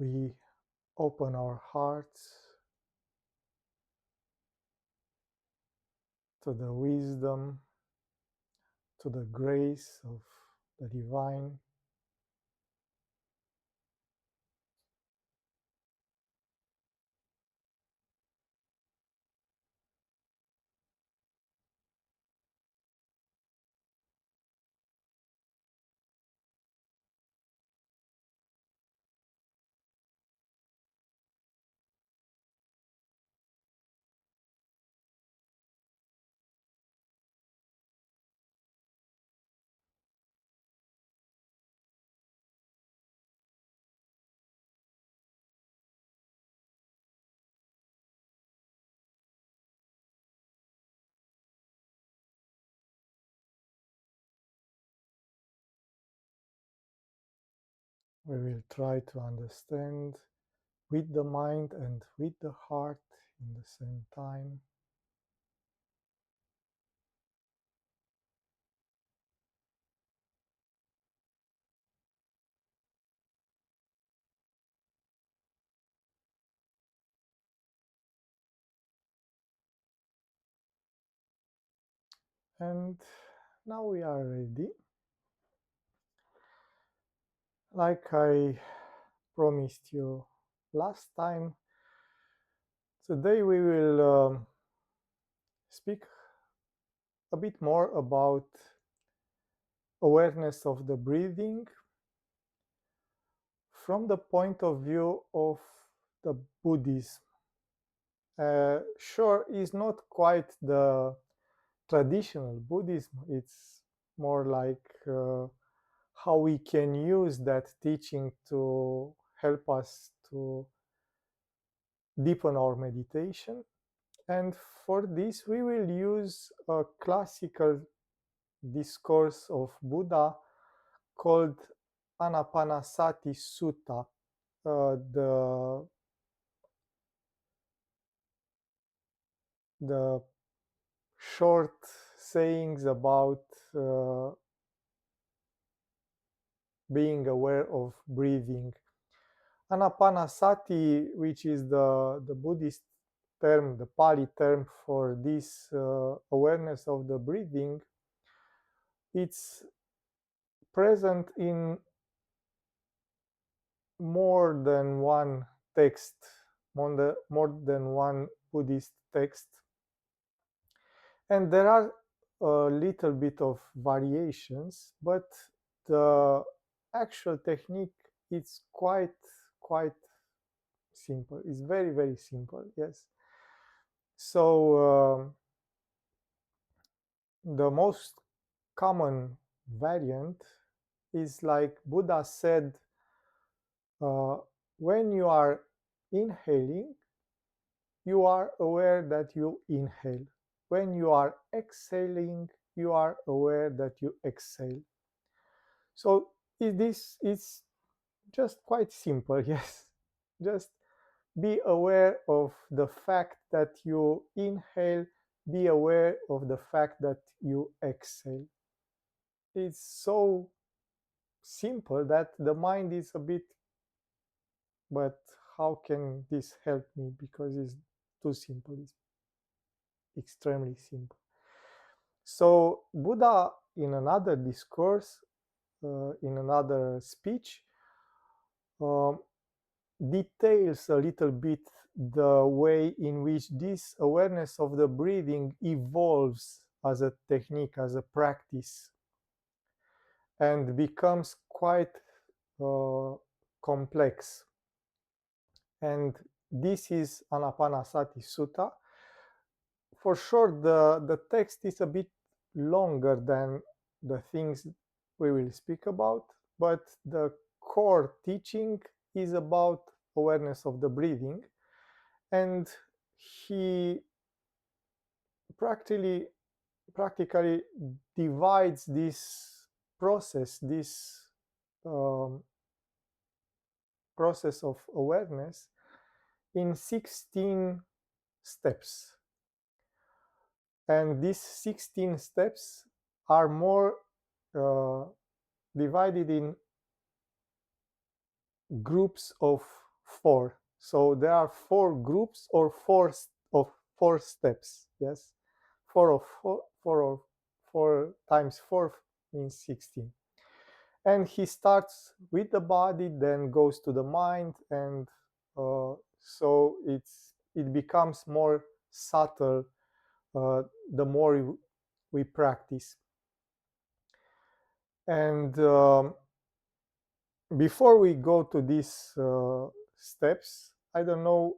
we open our hearts to the wisdom, to the grace of the divine. We will try to understand with the mind and with the heart in the same time. And now we are ready. Like I promised you last time, today we will speak a bit more about awareness of the breathing from the point of view of the Buddhism. Sure, it's not quite the traditional Buddhism, it's more like how we can use that teaching to help us to deepen our meditation. And for this, we will use a classical discourse of Buddha called Anapanasatti Sutta. The the short sayings about being aware of breathing. Anapanasati, which is the Buddhist term, the Pali term for this awareness of the breathing, it's present in more than one text, more than one Buddhist text. And there are a little bit of variations, but the actual technique is quite simple. It's very simple, yes. So the most common variant is like Buddha said, uh, when you are inhaling, you are aware that you inhale. When you are exhaling, you are aware that you exhale. So this is just quite simple, yes. Just be aware of the fact that you inhale, be aware of the fact that you exhale. It's so simple that the mind is a bit, but how can this help me? Because it's too simple, it's extremely simple. So, Buddha, in another discourse, in another speech, um, details a little bit the way in which this awareness of the breathing evolves as a technique, as a practice, and becomes quite uh, complex. And this is Anapanasati Sutta. For sure, the text is a bit longer than the things we will speak about, but the core teaching is about awareness of the breathing. And he practically divides this process, this um, process of awareness in 16 steps. And these 16 steps are more uh, divided in groups of four. So there are four groups or four steps. Yes, four times four means 16. And he starts with the body, then goes to the mind, and so it becomes more subtle the more we practice. And before we go to these steps, I don't know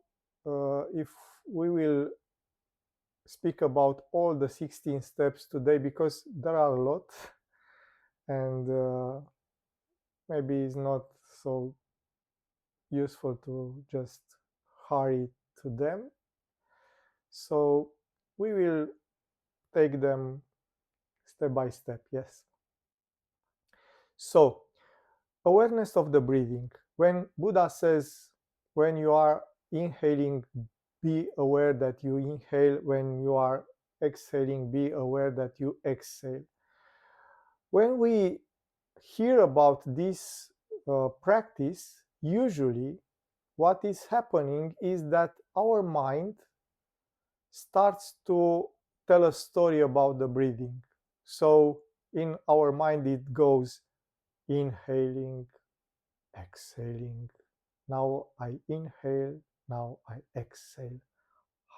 if we will speak about all the 16 steps today, because there are a lot, and maybe it's not so useful to just hurry to them. So we will take them step by step. Yes. So awareness of the breathing. When Buddha says, when you are inhaling, be aware that you inhale. When you are exhaling, be aware that you exhale. When we hear about this practice, usually what is happening is that our mind starts to tell a story about the breathing. So in our mind, it goes inhaling, exhaling. Now I inhale, now I exhale.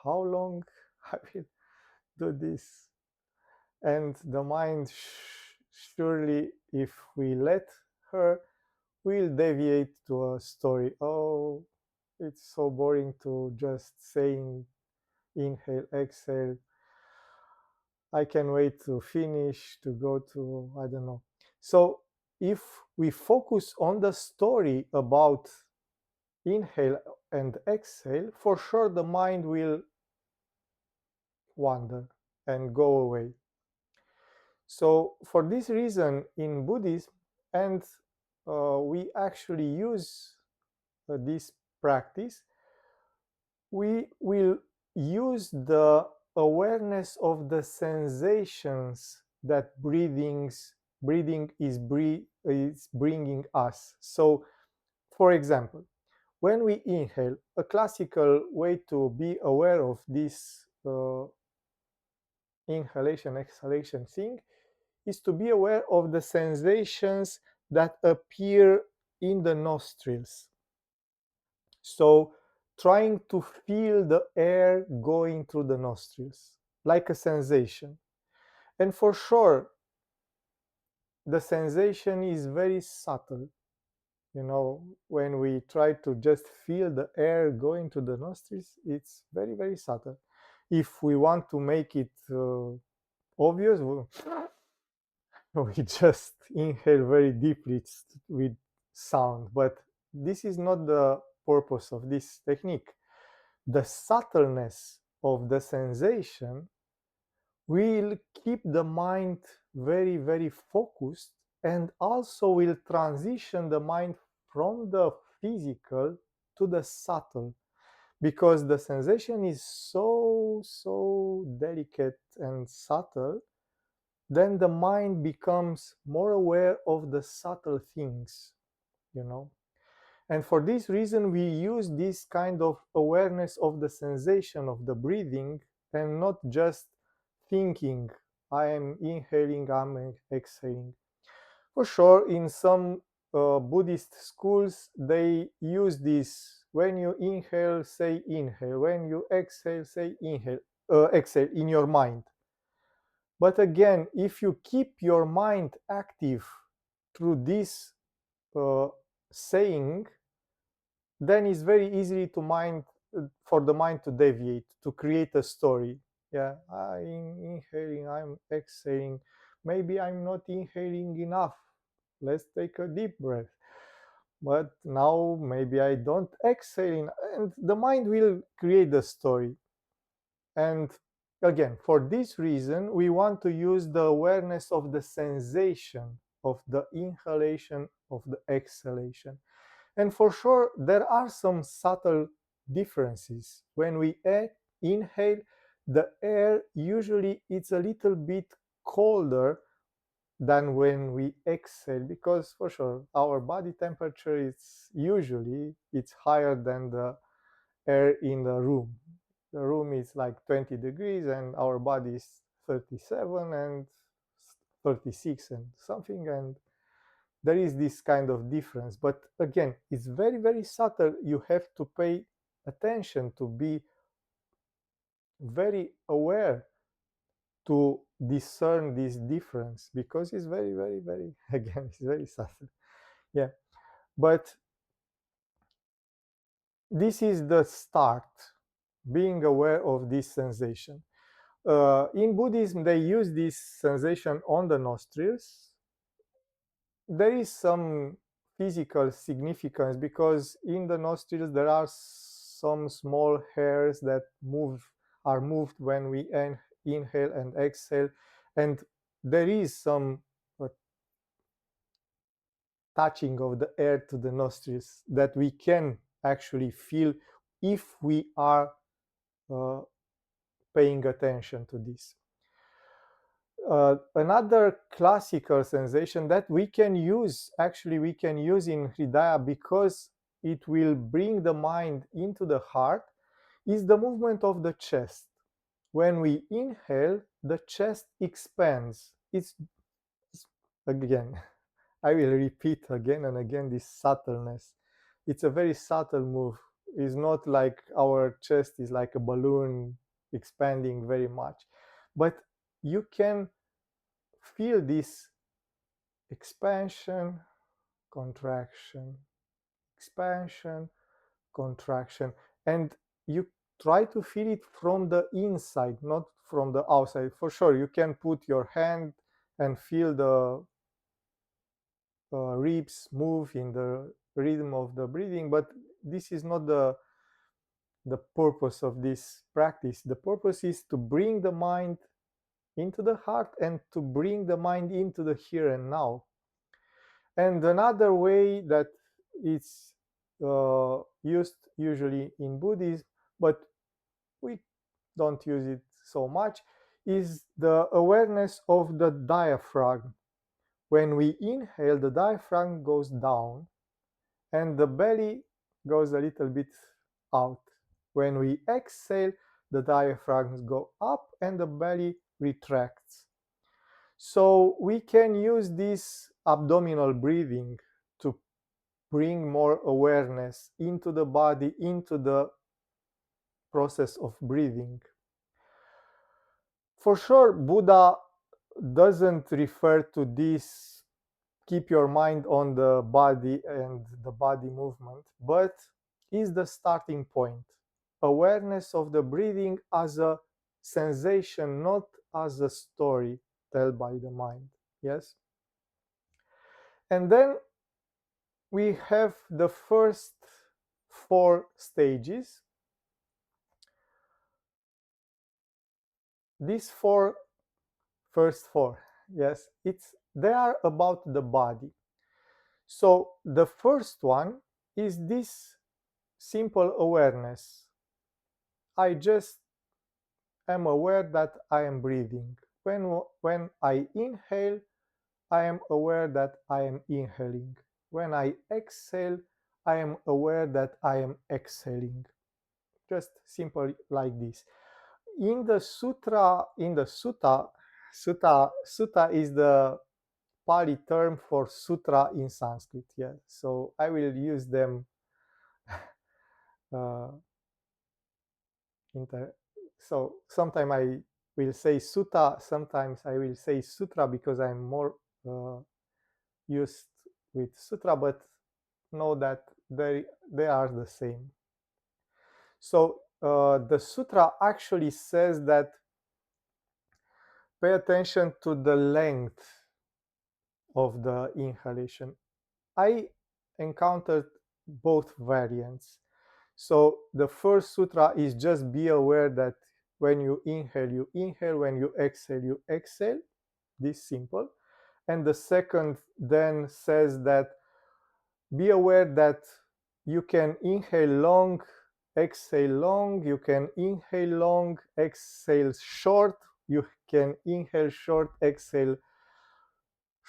How long I will do this? And the mind, surely, if we let her, will deviate to a story. Oh, it's so boring to just saying inhale, exhale. I can wait to finish, to go to, I don't know. So if we focus on the story about inhale and exhale, for sure the mind will wander and go away. So for this reason, in Buddhism, and we actually use this practice, we will use the awareness of the sensations that breathing is bringing us. So, for example, when we inhale, a classical way to be aware of this inhalation exhalation thing is to be aware of the sensations that appear in the nostrils. So trying to feel the air going through the nostrils like a sensation. And for sure, the sensation is very subtle. You know, when we try to just feel the air going to the nostrils, it's very, very subtle. If we want to make it obvious, we just inhale very deeply with sound. But this is not the purpose of this technique. The subtleness of the sensation will keep the mind very, very focused, and also will transition the mind from the physical to the subtle, because the sensation is so delicate and subtle. Then the mind becomes more aware of the subtle things, you know. And for this reason, we use this kind of awareness of the sensation of the breathing, and not just thinking, I am inhaling, I'm exhaling. For sure, in some Buddhist schools, they use this. When you inhale, say inhale. When you exhale, say inhale, exhale in your mind. But again, if you keep your mind active through this uh, saying, then it's very easy to mind for the mind to deviate, to create a story. Yeah, I'm inhaling, I'm exhaling. Maybe I'm not inhaling enough. Let's take a deep breath. But now maybe I don't exhale, and the mind will create the story. And again, for this reason, we want to use the awareness of the sensation of the inhalation, of the exhalation. And for sure, there are some subtle differences. When we inhale, the air usually it's a little bit colder than when we exhale, because for sure our body temperature is usually it's higher than the air in the room. The room is like 20 degrees and our body is 37 and 36 and something, and there is this kind of difference. But again, it's very, very subtle. You have to pay attention to be very aware to discern this difference, because it's very, very, very, again, it's very subtle. Yeah. But this is the start, being aware of this sensation. In Buddhism, they use this sensation on the nostrils. There is some physical significance, because in the nostrils there are some small hairs that are moved when we inhale and exhale, and there is some touching of the air to the nostrils that we can actually feel if we are uh, paying attention to this. Another classical sensation that we can use, actually we can use in Hridaya, because it will bring the mind into the heart, is the movement of the chest. When we inhale, the chest expands. It's again, I will repeat again and again this subtleness. It's a very subtle move. It's not like our chest is like a balloon expanding very much, but you can feel this expansion, contraction, expansion, contraction, and you try to feel it from the inside, not from the outside. For sure, you can put your hand and feel the ribs move in the rhythm of the breathing, but this is not the purpose of this practice. The purpose is to bring the mind into the heart and to bring the mind into the here and now. And another way that it's used usually in Buddhism, but we don't use it so much, is the awareness of the diaphragm. When we inhale, the diaphragm goes down and the belly goes a little bit out. When we exhale, the diaphragms go up and the belly retracts. So we can use this abdominal breathing to bring more awareness into the body, into the process of breathing. For sure, Buddha doesn't refer to this, keep your mind on the body and the body movement, but is the starting point. Awareness of the breathing as a sensation, not as a story told by the mind. Yes? And then we have the first 4 stages. These first four, yes, they are about the body. So the first one is this simple awareness. I just am aware that I am breathing. When I inhale, I am aware that I am inhaling. When I exhale, I am aware that I am exhaling. Just simple like this. In the sutta is the Pali term for sutra in Sanskrit. Yeah, so I will use them. Uh, so sometimes I will say sutta, sometimes I will say sutra, because I'm more used with sutra, but know that they are the same. So the sutra actually says that pay attention to the length of the inhalation. I encountered both variants. So the first sutra is just be aware that when you inhale, when you exhale, this simple. And the second then says that be aware that you can inhale long, exhale long, you can inhale long, exhale short, you can inhale short, exhale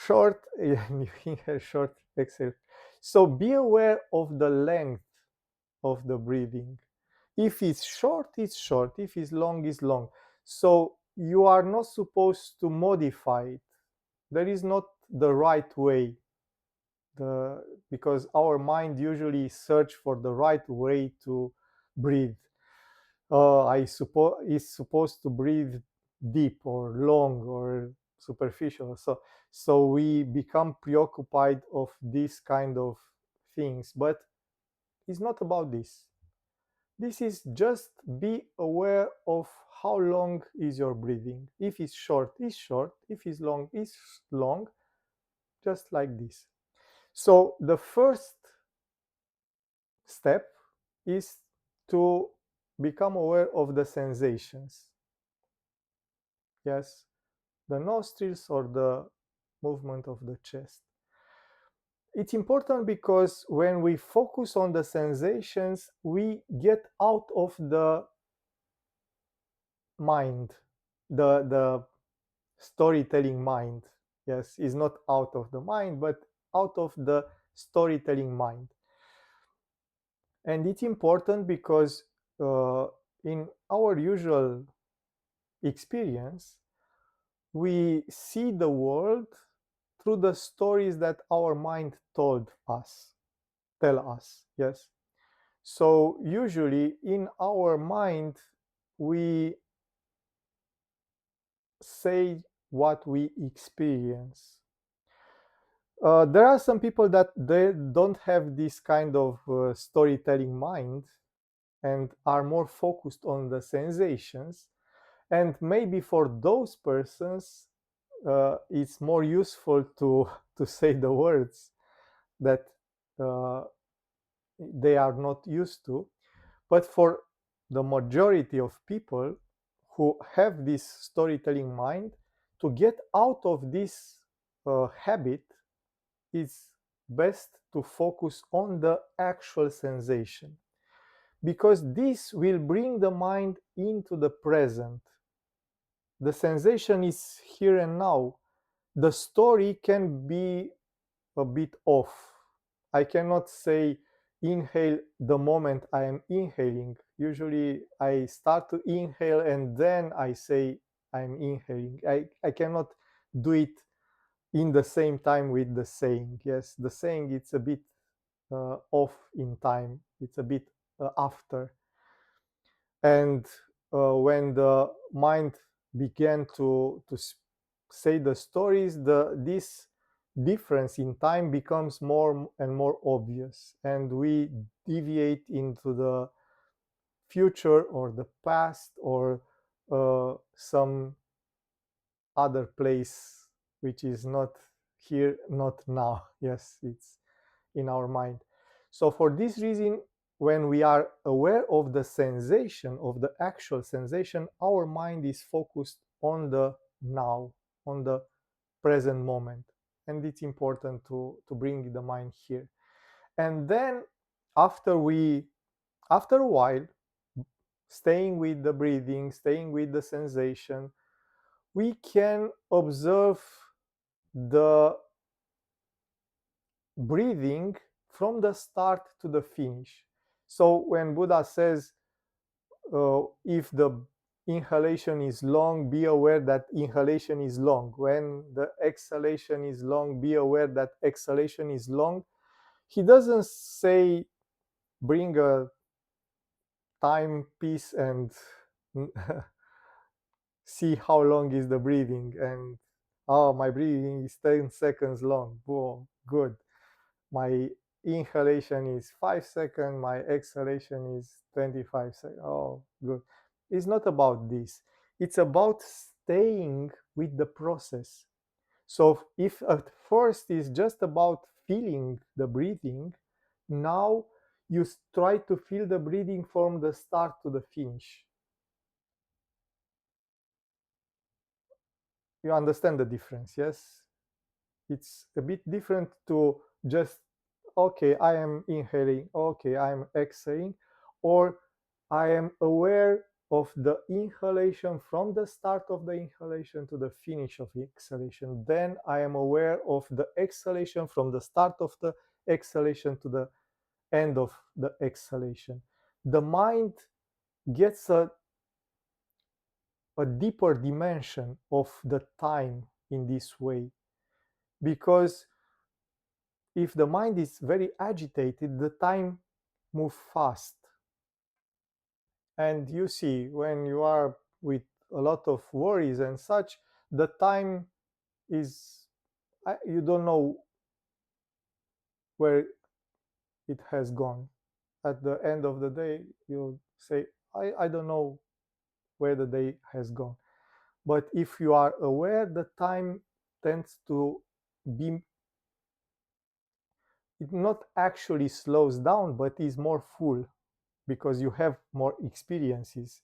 short, and you inhale short, exhale. So be aware of the length of the breathing. If it's short, it's short. If it's long, it's long. So you are not supposed to modify it. There is not the right way. Because our mind usually search for the right way to breathe. I suppose is supposed to breathe deep or long or superficial. So we become preoccupied of this kind of things. But it's not about this. This is just be aware of how long is your breathing. If it's short, it's short. If it's long, it's long. Just like this. So the first step is to become aware of the sensations. Yes, the nostrils or the movement of the chest. It's important because when we focus on the sensations, we get out of the mind, the storytelling mind. Yes, is not out of the mind, but out of the storytelling mind. And it's important because in our usual experience, we see the world through the stories that our mind tell us. Yes. So usually in our mind, we say what we experience. There are some people that they don't have this kind of storytelling mind and are more focused on the sensations. And maybe for those persons, it's more useful to to say the words that uh, they are not used to. But for the majority of people who have this storytelling mind, to get out of this habit, it's best to focus on the actual sensation, because this will bring the mind into the present. The sensation is here and now. The story can be a bit off. I cannot say inhale the moment I am inhaling. Usually I start to inhale and then I say I'm inhaling. I cannot do it in the same time with the saying. Yes, the saying it's a bit off in time. It's a bit after. And when the mind began to say the stories, this difference in time becomes more and more obvious, and we deviate into the future or the past or some other place which is not here, not now. Yes, it's in our mind. So for this reason, when we are aware of the sensation, of the actual sensation, our mind is focused on the now, on the present moment. And it's important to bring the mind here. And then after after a while, staying with the breathing, staying with the sensation, we can observe the breathing from the start to the finish. So when Buddha says, if the inhalation is long, be aware that inhalation is long. When the exhalation is long, be aware that exhalation is long. He doesn't say bring a timepiece and see how long is the breathing, and oh, my breathing is 10 seconds long. Whoa, good. My inhalation is 5 seconds, my exhalation is 25 seconds. Oh, good. It's not about this. It's about staying with the process. So if at first it's just about feeling the breathing, now you try to feel the breathing from the start to the finish. You understand the difference, yes? It's a bit different to just, okay, I am inhaling, okay, I am exhaling, or I am aware of the inhalation from the start of the inhalation to the finish of the exhalation. Then I am aware of the exhalation from the start of the exhalation to the end of the exhalation. The mind gets a deeper dimension of the time in this way, because if the mind is very agitated, the time moves fast. And you see, when you are with a lot of worries and such, the time is, you don't know where it has gone. At the end of the day, you say, I don't know where the day has gone. But if you are aware, the time tends to be, it not actually slows down, but is more full because you have more experiences.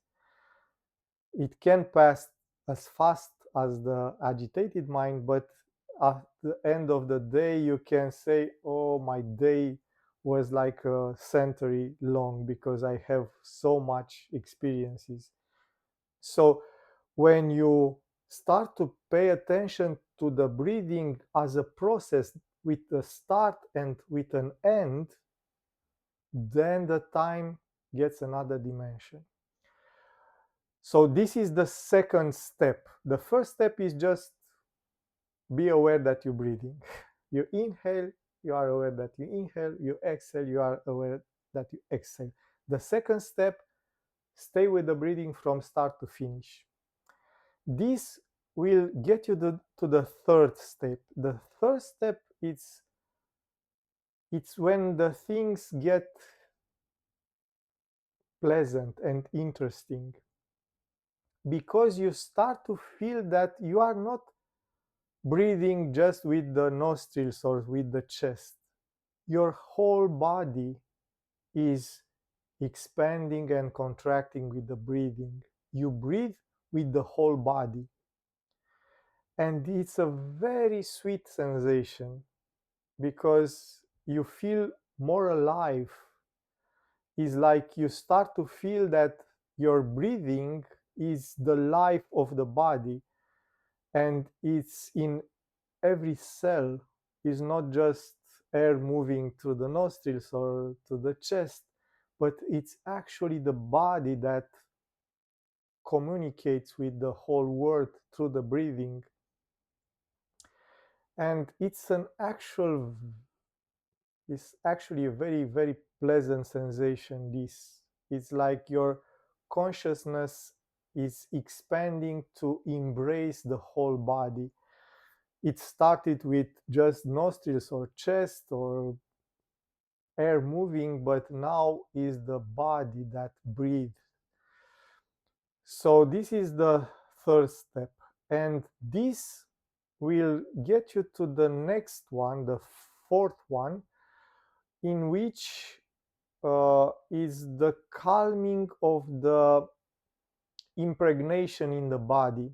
It can pass as fast as the agitated mind, but at the end of the day, you can say, oh, my day was like a century long because I have so much experiences. So when you start to pay attention to the breathing as a process with a start and with an end, then the time gets another dimension. So this is the second step. The first step is just be aware that you're breathing. You inhale, you are aware that you inhale. You exhale, you are aware that you exhale. The second step, stay with the breathing from start to finish. This will get you to the third step. The third step is it's when the things get pleasant and interesting, because you start to feel that you are not breathing just with the nostrils or with the chest. Your whole body is expanding and contracting with the breathing. You breathe with the whole body. And it's a very sweet sensation because you feel more alive. It's like you start to feel that your breathing is the life of the body, and it's in every cell. Is not just air moving through the nostrils or to the chest, but it's actually the body that communicates with the whole world through the breathing. And it's actually a very, very pleasant sensation. This, it's like your consciousness is expanding to embrace the whole body. It started with just nostrils or chest or air moving, but now is the body that breathes. So this is the third step, and this will get you to the next one, the fourth one, in which is the calming of the impregnation in the body.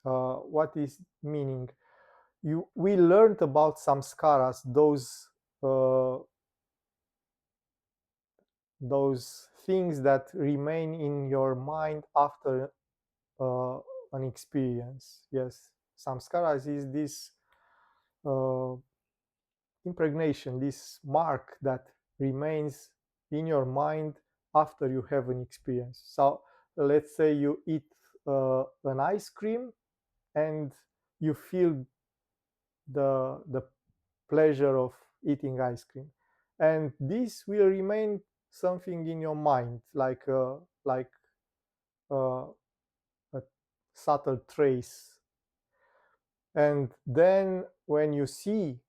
What is meaning? We learned about samskaras, those things that remain in your mind after uh, an experience. Yes, samskaras is this uh, impregnation, this mark that remains in your mind after you have an experience. So let's say you eat an ice cream and you feel the pleasure of eating ice cream, and this will remain something in your mind, like uh, a subtle trace. And then when you see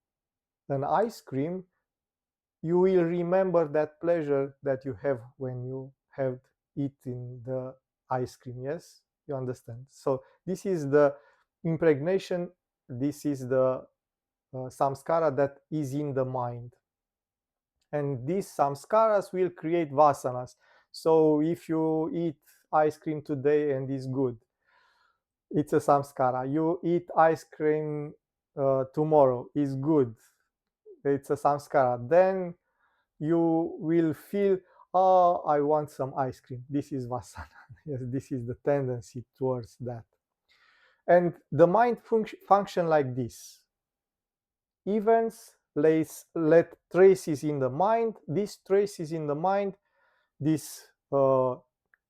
an ice cream, you will remember that pleasure that you have when you have eaten the ice cream. Yes, you understand. So this is the impregnation. This is the samskara that is in the mind, and these samskaras will create vasanas. So if you eat ice cream today and it's good, it's a samskara. You eat ice cream tomorrow, is good, it's a samskara. Then you will feel, oh, I want some ice cream. This is vasana. Yes, this is the tendency towards that. And the mind function like this. Events let traces in the mind. These traces in the mind, these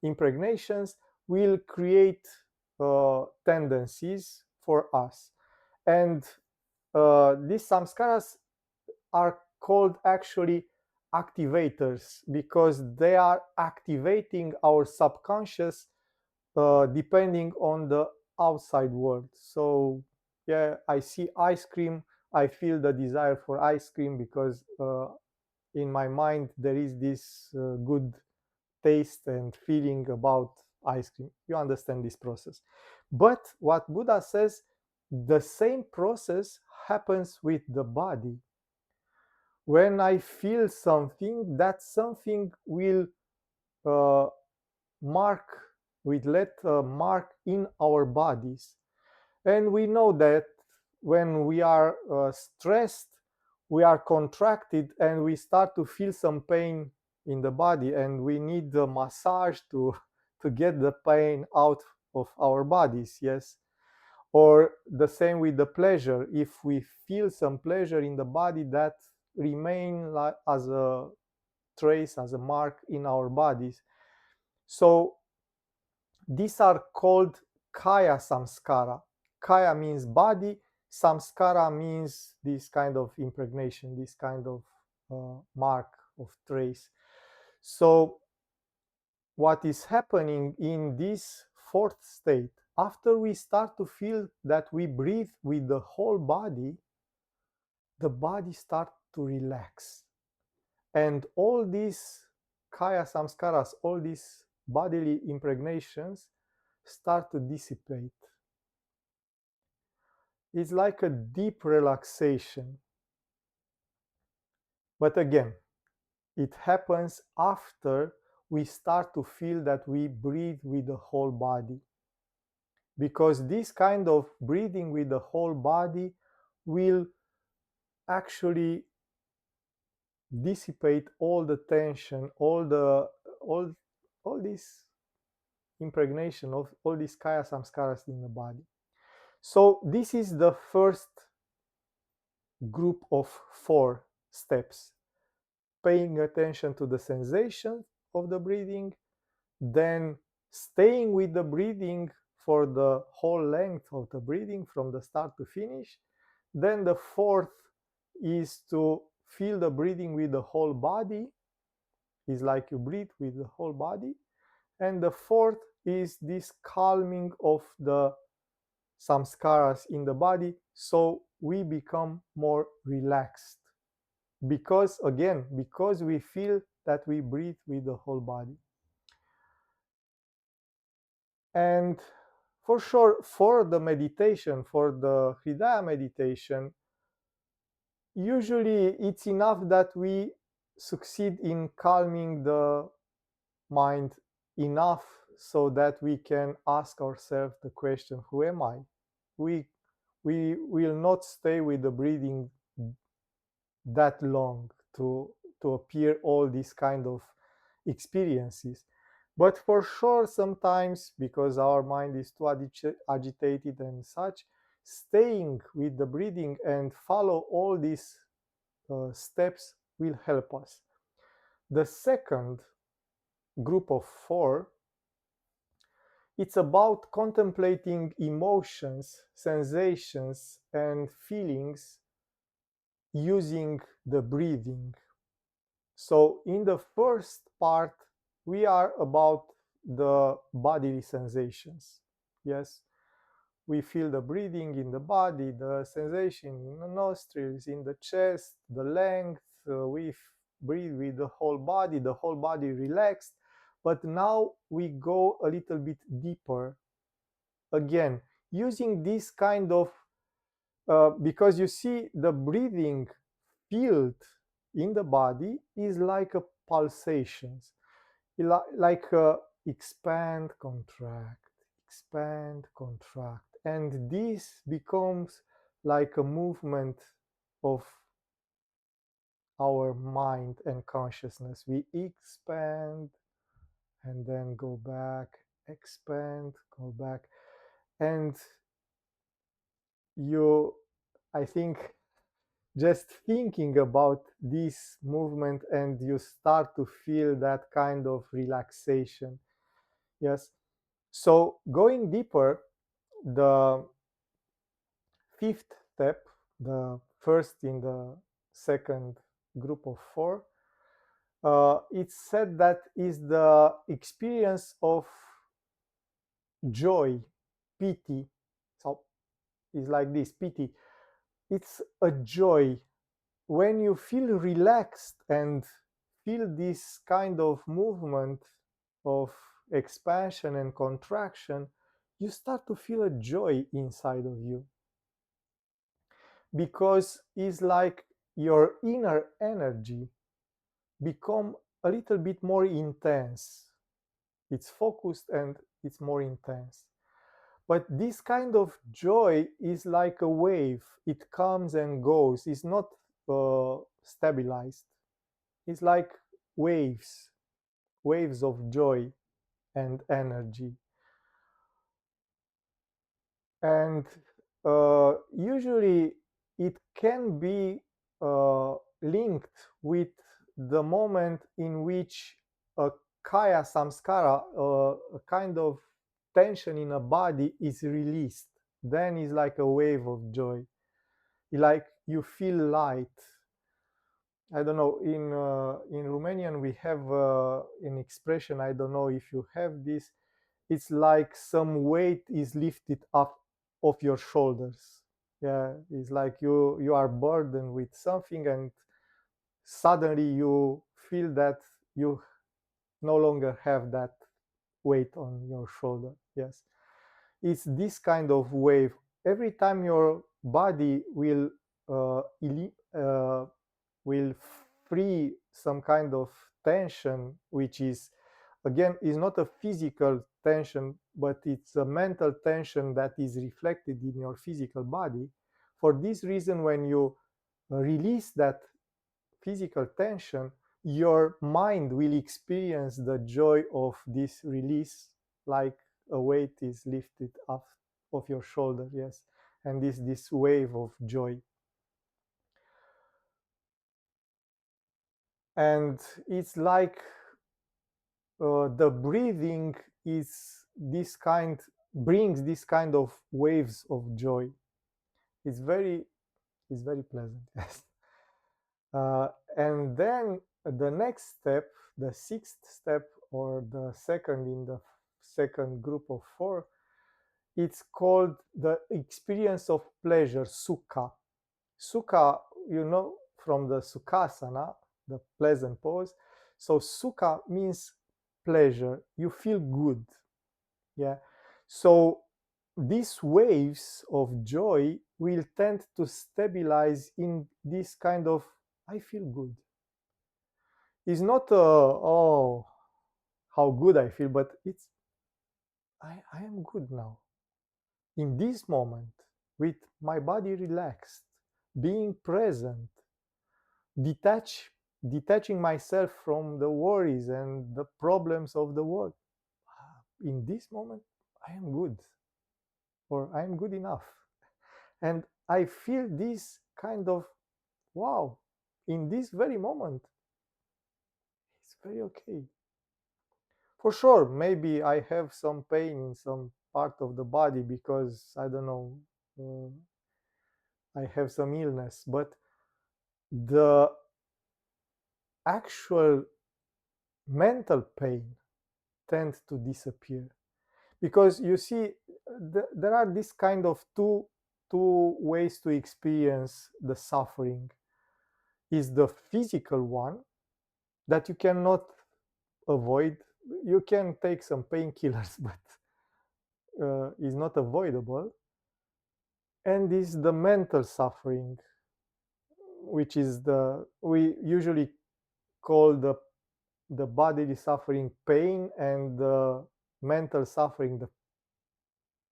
impregnations, will create tendencies for us. And these samskaras are called actually activators because they are activating our subconscious depending on the outside world. So, yeah, I see ice cream, I feel the desire for ice cream because in my mind there is this good taste and feeling about ice cream. You understand this process. But what Buddha says, the same process happens with the body. When I feel something, that something will uh, mark, will let a mark in our bodies. And we know that when we are stressed, we are contracted and we start to feel some pain in the body, and we need the massage to to get the pain out of our bodies. Yes. Or the same with the pleasure. If we feel some pleasure in the body, that remain like as a trace, as a mark in our bodies. So these are called kaya samskara. Kaya means body, samskara means this kind of impregnation, this kind of mark of trace. So what is happening in this fourth state, after we start to feel that we breathe with the whole body, the body starts to relax. And all these kaya samskaras, all these bodily impregnations start to dissipate. It's like a deep relaxation. But again, it happens after we start to feel that we breathe with the whole body. Because this kind of breathing with the whole body will actually dissipate all the tension, all this impregnation of all these kaya samskaras in the body. So this is the first group of 4 steps: paying attention to the sensation of the breathing, then staying with the breathing for the whole length of the breathing from the start to finish. Then the fourth is to feel the breathing with the whole body. It's like you breathe with the whole body. And the fourth is this calming of the samskaras in the body, so we become more relaxed. Because again, because we feel that we breathe with the whole body. And for sure, for the meditation, for the Hridaya meditation, usually it's enough that we succeed in calming the mind enough so that we can ask ourselves the question, who am I? We will not stay with the breathing that long to appear all these kind of experiences. But for sure, sometimes because our mind is too agitated and such, staying with the breathing and follow all these steps will help us. The second group of 4, it's about contemplating emotions, sensations, and feelings using the breathing. So in the first part, we are about the bodily sensations. Yes, we feel the breathing in the body, the sensation in the nostrils, in the chest, the length. We breathe with the whole body relaxed. But now we go a little bit deeper. Again, using this kind of, because you see the breathing field in the body is like a pulsations, like expand, contract, and this becomes like a movement of our mind and consciousness. We expand and then go back, expand, go back. And you, I think, just thinking about this movement and you start to feel that kind of relaxation. Yes. So going deeper, the fifth step, the first in the second group of four, it's said that is the experience of joy, pity. So it's like this, pity. It's a joy when you feel relaxed and feel this kind of movement of expansion and contraction, you start to feel a joy inside of you, because it's like your inner energy become a little bit more intense. It's focused and it's more intense. But this kind of joy is like a wave. It comes and goes. It's not stabilized. It's like waves, waves of joy and energy. And usually it can be linked with the moment in which a kaya samskara, a kind of tension in a body, is released. Then it's like a wave of joy. Like you feel light. I don't know. In Romanian we have an expression. I don't know if you have this. It's like some weight is lifted up off your shoulders. Yeah, it's like you are burdened with something, and suddenly you feel that you no longer have that weight on your shoulder. Yes, it's this kind of wave. Every time your body uh, uh, will free some kind of tension, which is, again, is not a physical tension, but it's a mental tension that is reflected in your physical body. For this reason, when you release that physical tension, your mind will experience the joy of this release, like a weight is lifted off of your shoulder. Yes, and this wave of joy. And it's like the breathing is this kind, brings this kind of waves of joy. It's very, it's very pleasant. Yes. And then the next step, the sixth step, or the second in the second group of four, it's called the experience of pleasure, sukha. Sukha, you know, from the sukhasana, the pleasant pose. So sukha means pleasure. You feel good. Yeah. So these waves of joy will tend to stabilize in this kind of I feel good. It's not oh, how good I feel, but it's I am good now. In this moment, with my body relaxed, being present, detach detaching myself from the worries and the problems of the world. In this moment, I am good, or I am good enough. And I feel this kind of wow, in this very moment, it's very okay. For sure, maybe I have some pain in some part of the body because I don't know, uh, I have some illness, but the actual mental pain tends to disappear, because you see, there are this kind of two ways to experience the suffering. Is the physical one that you cannot avoid. You can take some painkillers, but is not avoidable. And is the mental suffering, which is the we usually call the bodily suffering pain, and the mental suffering, the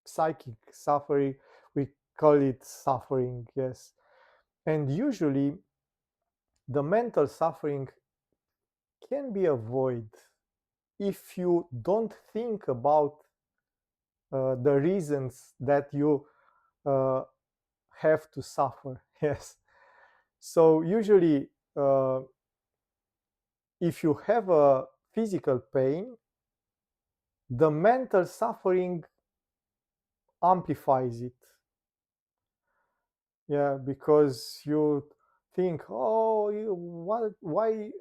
psychic suffering, we call it suffering. Yes. And usually the mental suffering can be avoided if you don't think about the reasons that you uh, have to suffer. Yes. So usually, uh, if you have a physical pain, the mental suffering amplifies it. Yeah, because you think, oh, what, why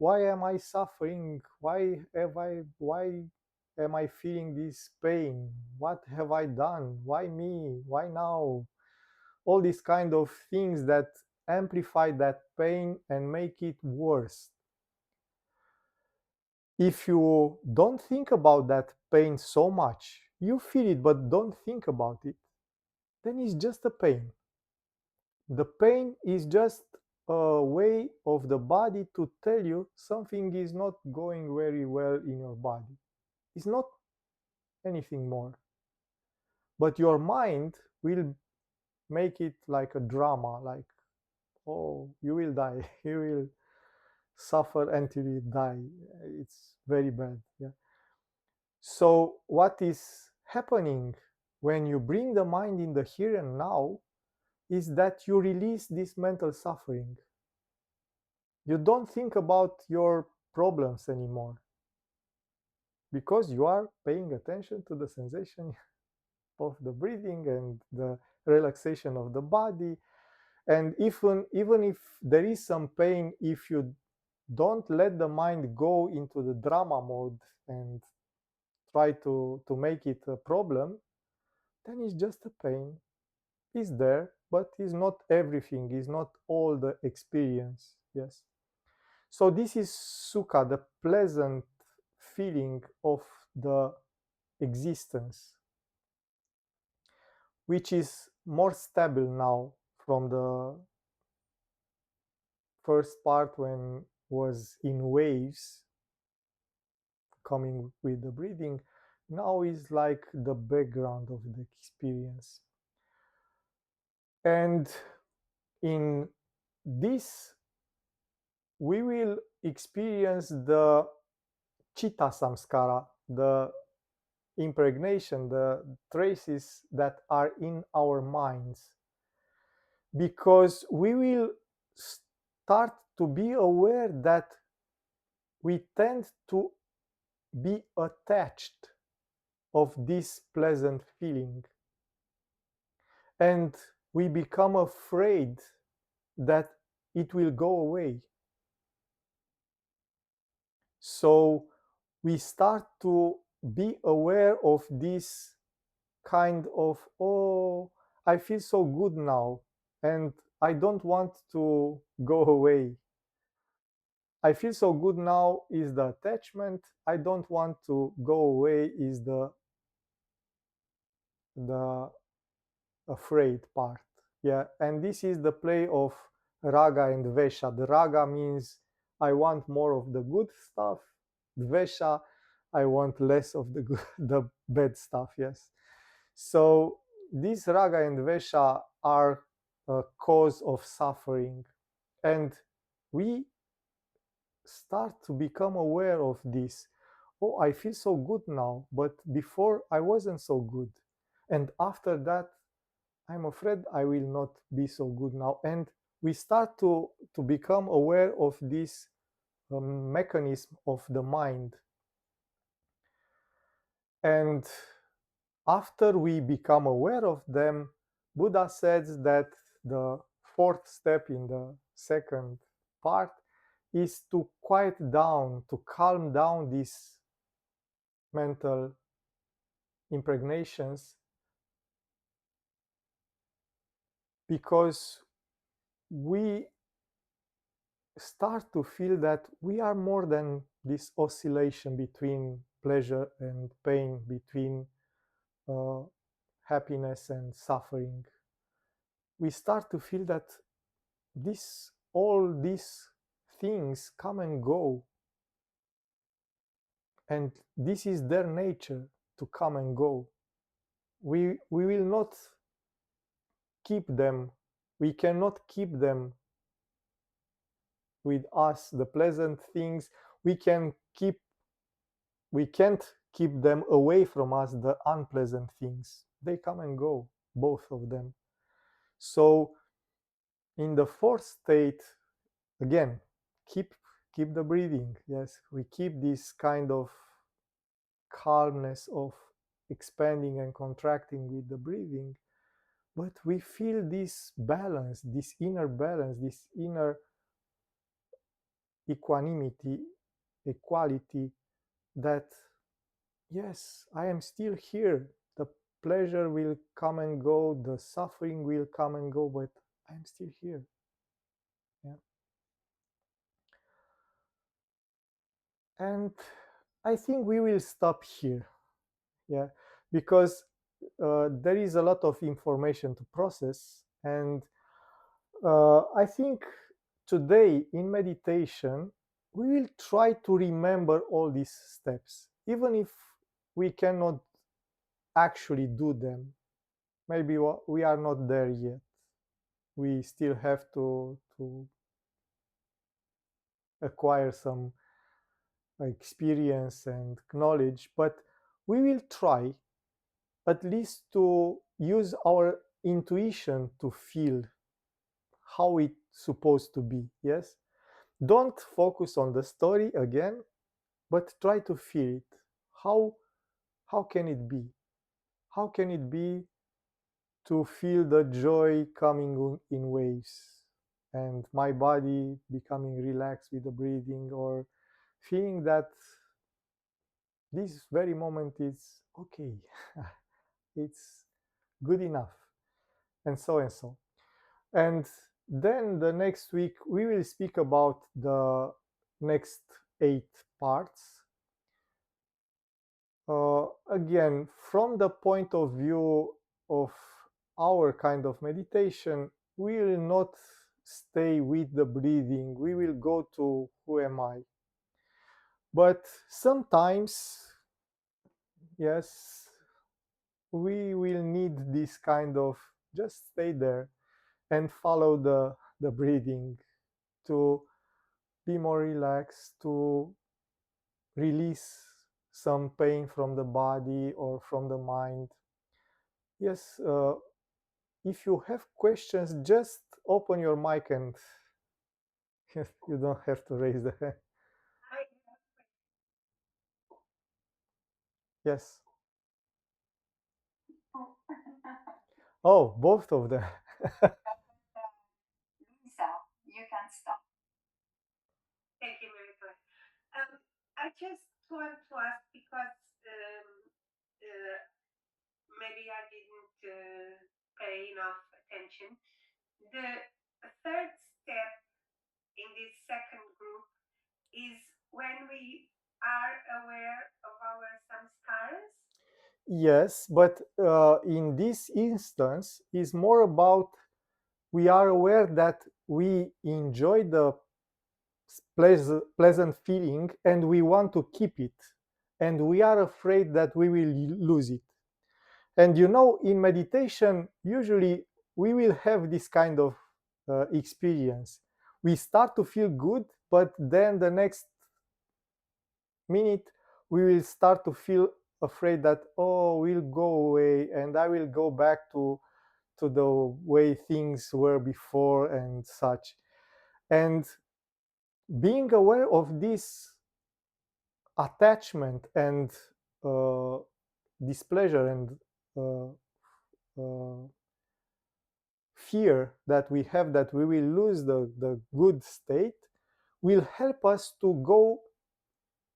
am I suffering? Why am I feeling this pain? What have I done? Why me? Why now? All these kind of things that amplify that pain and make it worse. If you don't think about that pain so much, you feel it but don't think about it, then it's just a pain. The pain is just a way of the body to tell you something is not going very well in your body. It's not anything more. But your mind will make it like a drama, like, oh, you will die, you will suffer until you die. It's very bad. Yeah. So, what is happening when you bring the mind in the here and now is that you release this mental suffering. You don't think about your problems anymore because you are paying attention to the sensation of the breathing and the relaxation of the body. And even if there is some pain, if you don't let the mind go into the drama mode and try to make it a problem, then it's just a pain. It's there, but it's not everything, it's not all the experience. Yes. So this is sukha, the pleasant feeling of the existence, which is more stable now from the first part when was in waves coming with the breathing. Now is like the background of the experience. And in this, we will experience the chitta samskara, the impregnation, the traces that are in our minds, because we will start to be aware that we tend to be attached of this pleasant feeling, and we become afraid that it will go away. So we start to be aware of this kind of, oh, I feel so good now and I don't want to go away. I feel so good now is the attachment. I don't want to go away is the afraid part. Yeah, and this is the play of raga and dvesha. The raga means I want more of the good stuff. Dvesha, I want less of the good, the bad stuff. Yes. So these raga and dvesha are a cause of suffering, and we start to become aware of this. Oh, I feel so good now, but before I wasn't so good, and after that I'm afraid I will not be so good now. And we start to become aware of this mechanism of the mind. And after we become aware of them, Buddha says that the fourth step in the second part is to quiet down, to calm down these mental impregnations, because we start to feel that we are more than this oscillation between pleasure and pain, between uh, happiness and suffering. We start to feel that all these things come and go, and this is their nature, to come and go. We will not keep them. We cannot keep them with us, the pleasant things, we can keep we can't keep them away from us, the unpleasant things. They come and go, both of them. So in the fourth state, again, keep keep the breathing. Yes, we keep this kind of calmness of expanding and contracting with the breathing, but we feel this balance, this inner equanimity, equality, that yes, I am still here. The pleasure will come and go, the suffering will come and go, but I'm still here. Yeah. And I think we will stop here. Yeah, because there is a lot of information to process, and I think today in meditation we will try to remember all these steps, even if we cannot actually do them. Maybe we are not there yet. We still have to acquire some experience and knowledge, but we will try at least to use our intuition to feel how it's supposed to be. Yes, don't focus on the story again, but try to feel it. How how can it be? How can it be to feel the joy coming in waves, and my body becoming relaxed with the breathing, or feeling that this very moment is okay, it's good enough, and so and so. And then the next week we will speak about the next 8 parts. Again, from the point of view of our kind of meditation, we will not stay with the breathing. We will go to who am I. But sometimes, yes, we will need this kind of just stay there and follow the breathing to be more relaxed, to release some pain from the body or from the mind. Yes, if you have questions, just open your mic and you don't have to raise the hand. Yes. Oh, both of them. Yes, but in this instance, is more about we are aware that we enjoy the pleasant feeling and we want to keep it, and we are afraid that we will lose it. And in meditation, usually we will have this kind of experience. We start to feel good, but then the next minute we will start to feel afraid that, oh, we'll go away and I will go back to the way things were before and such. And being aware of this attachment and uh, displeasure and uh, uh, fear that we have that we will lose the good state will help us to go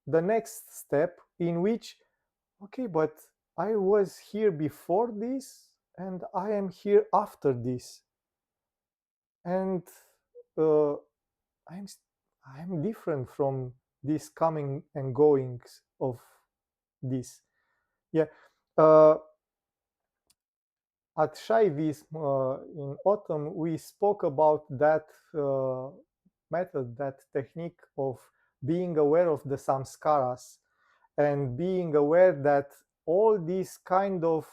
the next step, in which, okay, but I was here before this and I am here after this, and uh, i'm I'm different from this coming and goings of this. Yeah. uh, at Shaivis in autumn, we spoke about that method, that technique of being aware of the samskaras and being aware that all these kind of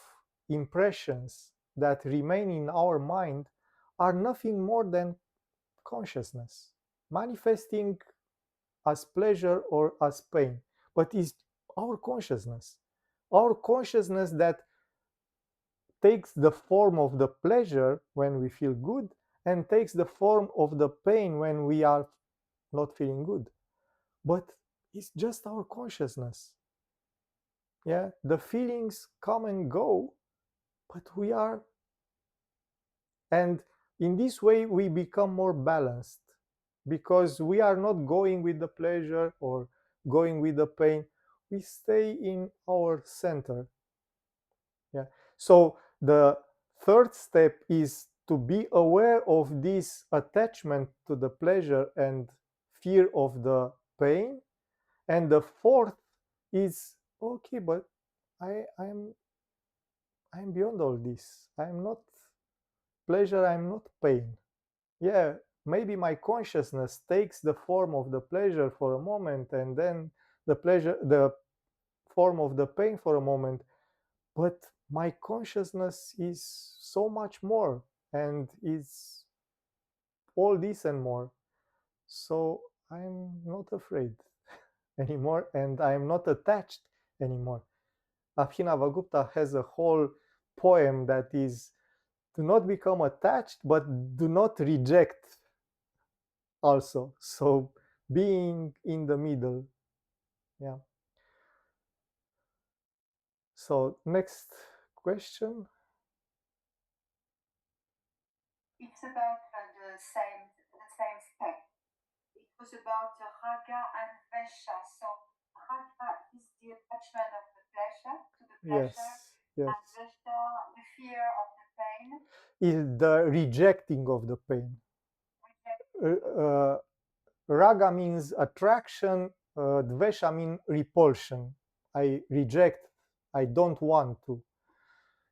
impressions that remain in our mind are nothing more than consciousness. manifesting as pleasure or as pain, but it's our consciousness. Our consciousness that takes the form of the pleasure when we feel good and takes the form of the pain when we are not feeling good. But it's just our consciousness. Yeah, the feelings come and go, but we are, and in this way we become more balanced because we are not going with the pleasure or going with the pain. We stay in our center. Yeah. So the third step is to be aware of this attachment to the pleasure and fear of the pain. And the fourth is okay, but I'm beyond all this. I'm not pleasure, I'm not pain. Yeah, maybe my consciousness takes the form of the pleasure for a moment and then the form of the pain for a moment, but my consciousness is so much more and is all this and more. So I'm not afraid anymore and I'm not attached anymore. Abhinavagupta has a whole poem that is, do not become attached but do not reject also. So being in the middle. Yeah. So next question. It's about the same step. It was about raga and vesha. So raga is the attachment of the pleasure to the pleasure, Yes, yes. and vesha the fear of the pain. Is the rejecting of the pain. Rejecting. Uh, Raga means attraction, dvesha means repulsion. I reject, I don't want to.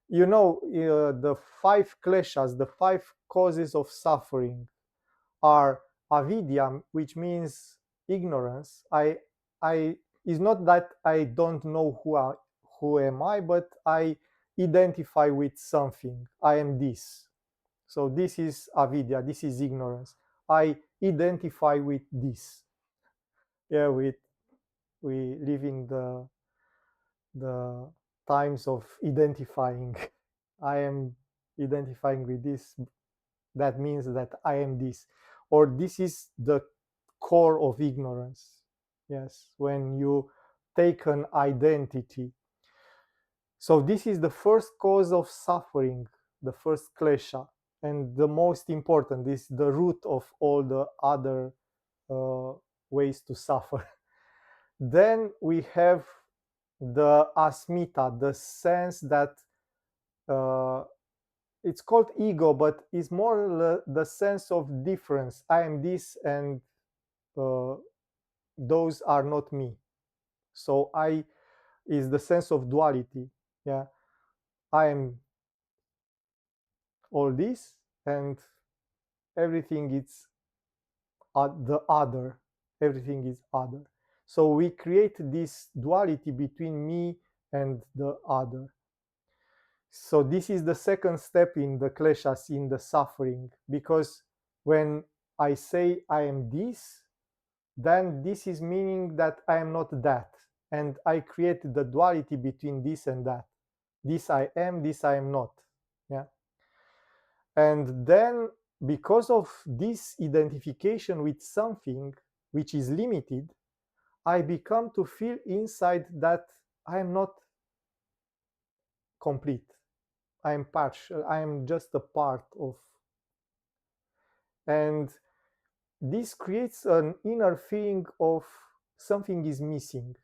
You know, the five kleshas, the five causes of suffering are avidya, which means ignorance. I is not that I don't know who am I, but I identify with something. I am this. So this is avidya, this is ignorance. I identify with this. Yeah, we live in the times of identifying. I am identifying with this. That means that I am this, or this is the core of ignorance. Yes, when you take an identity. So this is the first cause of suffering, the first klesha, and the most important is the root of all the other uh, ways to suffer. Then we have the asmita, the sense that uh, it's called ego, but it's more the sense of difference. I am this, and uh, those are not me. So I is the sense of duality. Yeah, I am all this, and everything is the other. Everything is other. So we create this duality between me and the other. So this is the second step in the kleshas, in the suffering, because when I say I am this, then this is meaning that I am not that, and I create the duality between this and that. This I am, this I am not. Yeah. And then because of this identification with something which is limited, I become to feel inside that I am not complete. I am partial. I am just a part of. And this creates an inner feeling of something is missing.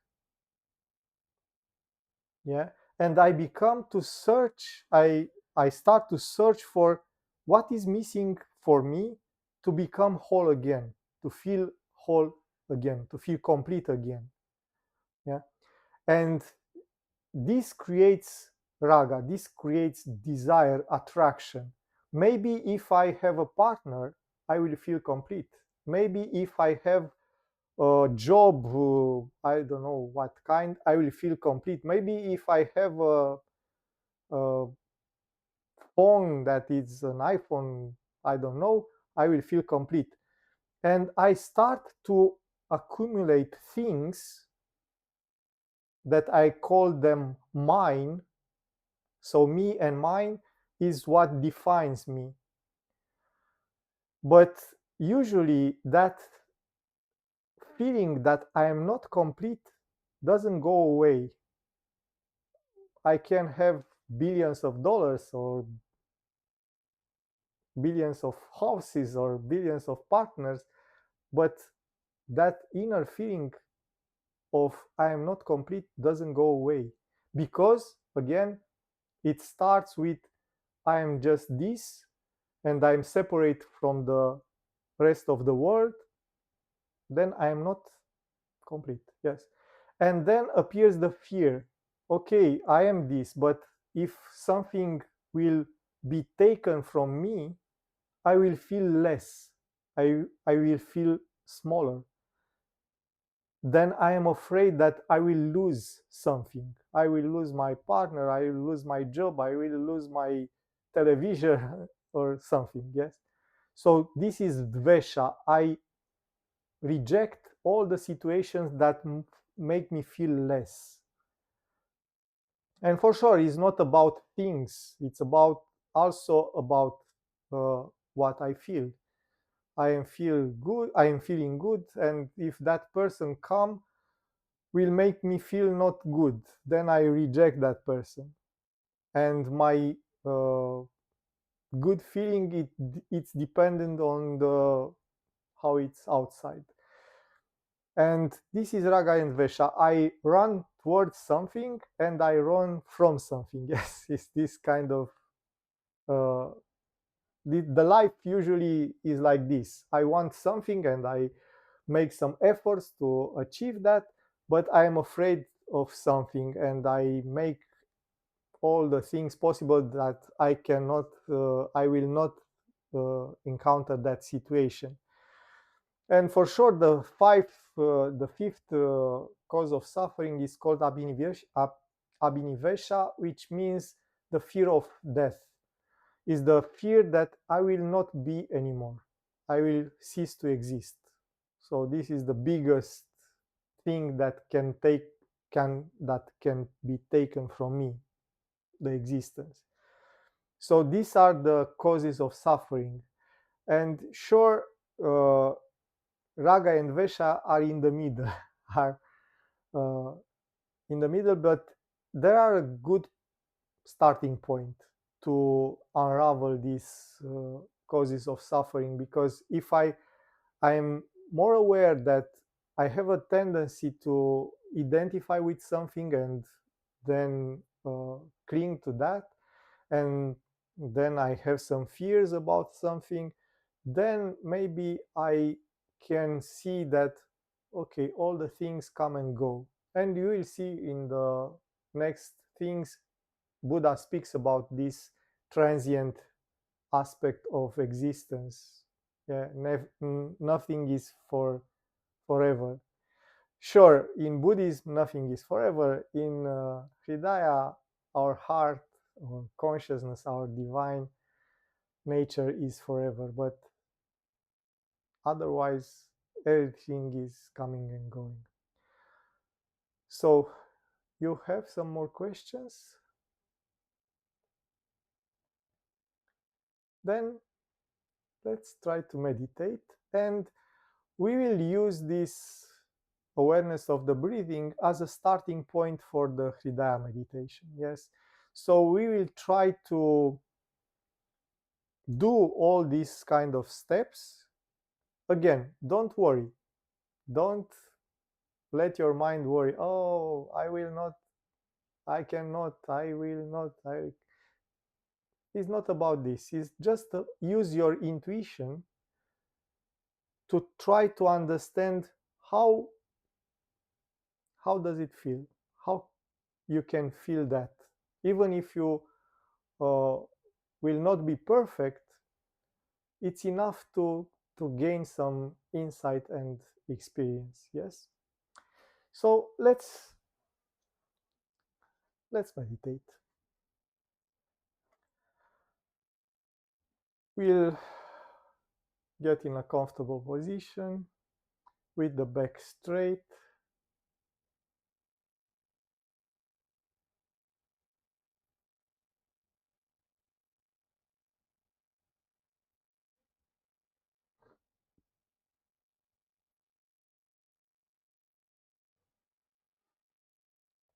Yeah. And I become to search, I start to search for what is missing for me to become whole again, to feel whole again, to feel complete again. Yeah. And this creates raga, this creates desire, attraction. Maybe if I have a partner, I will feel complete. Maybe if I have a job, I don't know what kind, I will feel complete. Maybe if I have a phone that is an iPhone, I don't know, I will feel complete. and I start to accumulate things that I call them mine. So me and mine is what defines me. But usually that feeling that I am not complete doesn't go away. I can have billions of dollars or billions of houses or billions of partners, but that inner feeling of I am not complete doesn't go away, because again it starts with I am just this and I'm separate from the rest of the world. Then I am not complete. Yes. And then appears the fear. Okay, I am this, but if something will be taken from me, I will feel less. I will feel smaller. Then I am afraid that I will lose something. I will lose my partner, I will lose my job, I will lose my television or something. Yes. So this is dvesha. I reject all the situations that make me feel less. And for sure, it's not about things. It's about also about uh, what I feel. I am feel good. I am feeling good, and if that person come will make me feel not good, then I reject that person. And my uh, good feeling it's dependent on the how it's outside. And this is raga and vesha. I run towards something and I run from something. Yes, it's this kind of uh, the life usually is like this. I want something and I make some efforts to achieve that, but I am afraid of something and I make all the things possible that I will not encounter that situation. And for sure, the fifth cause of suffering is called abhinivesha, which means the fear of death. Is the fear that I will not be anymore. I will cease to exist. So this is the biggest thing that can be taken from me, the existence. So these are the causes of suffering. And sure, uh, raga and vesha are in the middle, are uh, in the middle, but there are a good starting point to unravel these causes of suffering, because if I am more aware that I have a tendency to identify with something and then cling to that, and then I have some fears about something, then maybe I can see that, okay, all the things come and go. And you will see in the next things, Buddha speaks about this transient aspect of existence. Yeah, nothing is forever. Sure, in Buddhism, nothing is forever. In Hridaya, our heart, our consciousness, our divine nature is forever. But otherwise, everything is coming and going. So, you have some more questions? Then let's try to meditate. And we will use this awareness of the breathing as a starting point for the Hridaya meditation. Yes. So we will try to do all these kind of steps. Again, don't worry. Don't let your mind worry. Oh, I will not, I cannot, I will not. It's not about this. It's just use your intuition to try to understand how how does it feel? How you can feel that? Even if you will not be perfect, it's enough to gain some insight and experience. Yes. So let's meditate. We'll Get in a comfortable position with the back straight.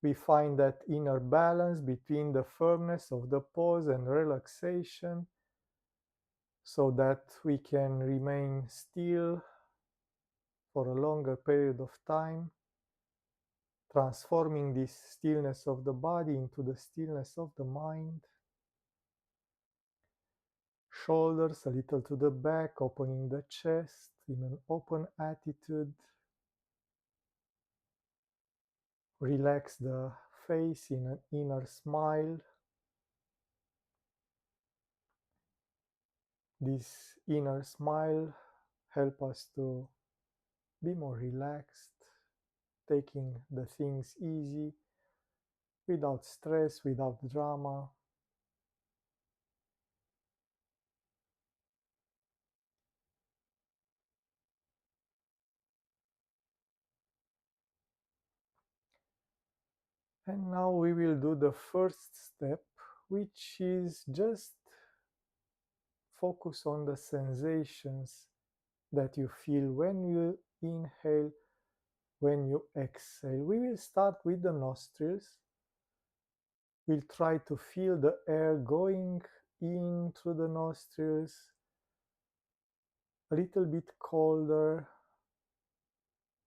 We find that inner balance between the firmness of the pose and relaxation so that we can remain still for a longer period of time, transforming this stillness of the body into the stillness of the mind. Shoulders a little to the back, opening the chest in an open attitude. Relax the face in an inner smile. This inner smile help us to be more relaxed, taking the things easy, without stress, without drama. And now we will do the first step, which is just focus on the sensations that you feel when you inhale, when you exhale. We will start with the nostrils. We'll try to feel the air going in through the nostrils, a little bit colder,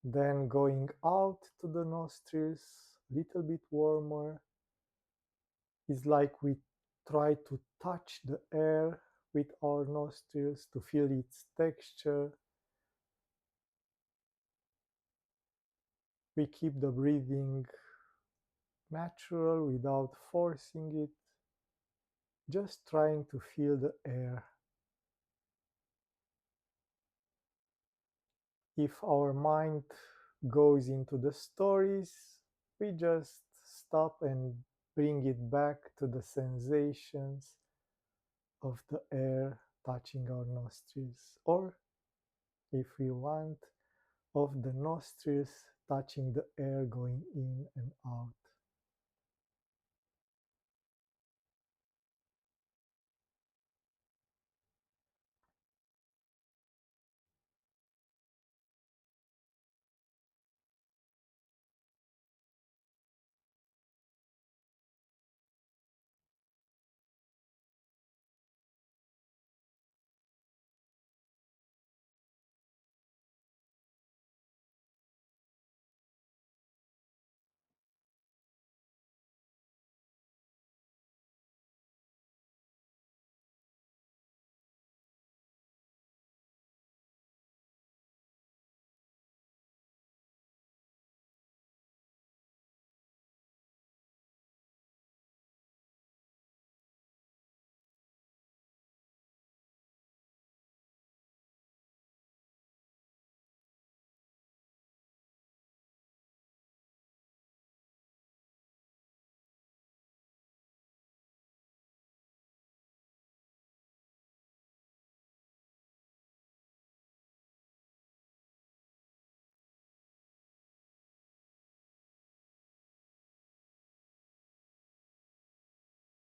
then going out to the nostrils, a little bit warmer. It's like we try to touch the air with our nostrils to feel its texture. We keep the breathing natural without forcing it, just trying to feel the air. If our mind goes into the stories, we just stop and bring it back to the sensations of the air touching our nostrils, or if we want, of the nostrils touching the air going in and out.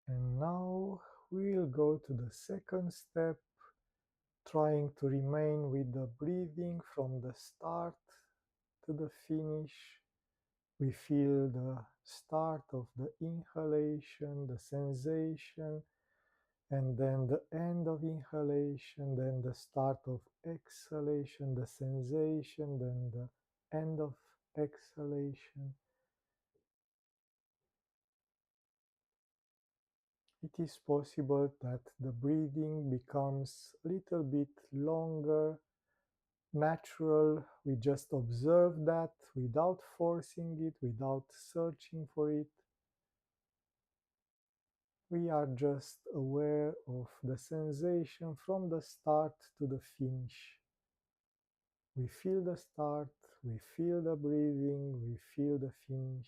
And now we'll go to the second step, trying to remain with the breathing from the start to the finish. We feel the start of the inhalation, the sensation, and then the end of inhalation, then the start of exhalation, the sensation, then the end of exhalation. It is possible that the breathing becomes a little bit longer, natural. We just observe that without forcing it, without searching for it. We are just aware of the sensation from the start to the finish. We feel the start, we feel the breathing, we feel the finish.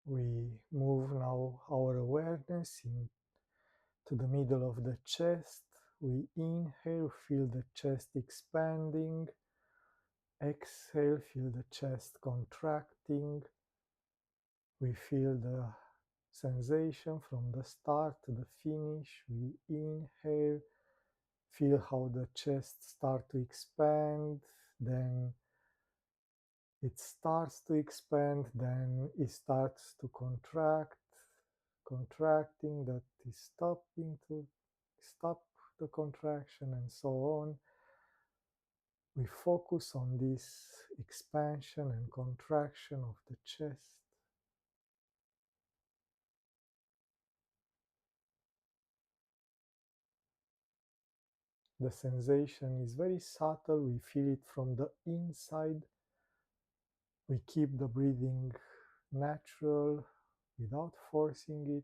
We move now our awareness into the middle of the chest. We inhale, feel the chest expanding. Exhale, feel the chest contracting. We feel the sensation from the start to the finish. We inhale, feel how the chest starts to expand, then it starts to expand, then it starts to contract, contracting, that is stopping to stop the contraction, and so on. We focus on this expansion and contraction of the chest. The sensation is very subtle. We feel it from the inside. We keep the breathing natural without forcing it.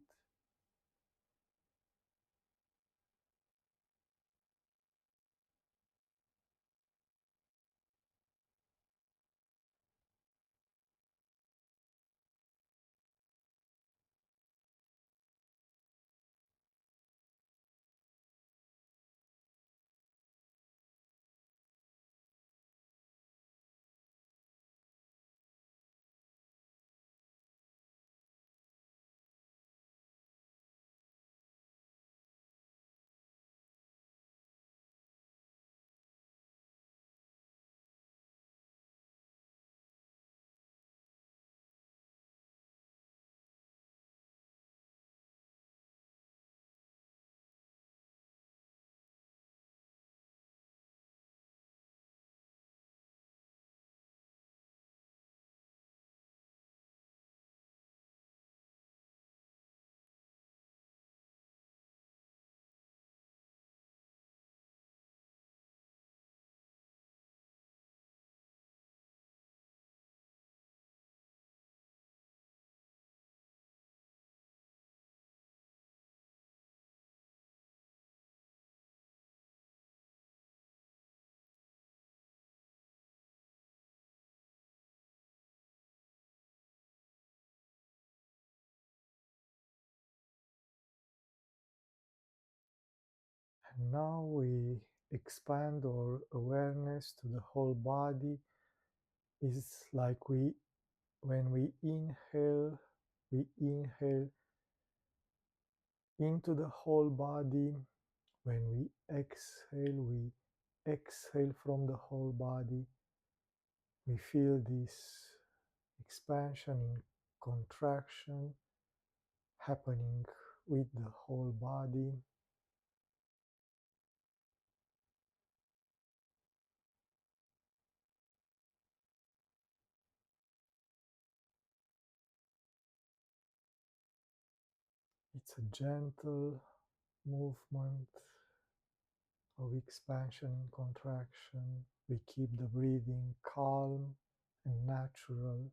And now we expand our awareness to the whole body. It's like when we inhale into the whole body. When we exhale from the whole body. We feel this expansion and contraction happening with the whole body. It's a gentle movement of expansion and contraction. We keep the breathing calm and natural.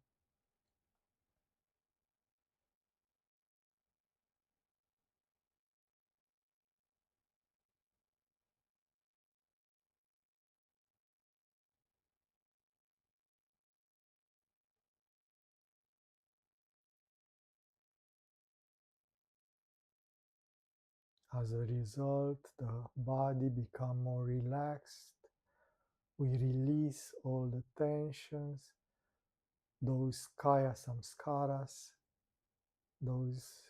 As a result, the body becomes more relaxed. We release all the tensions, those kaya samskaras, those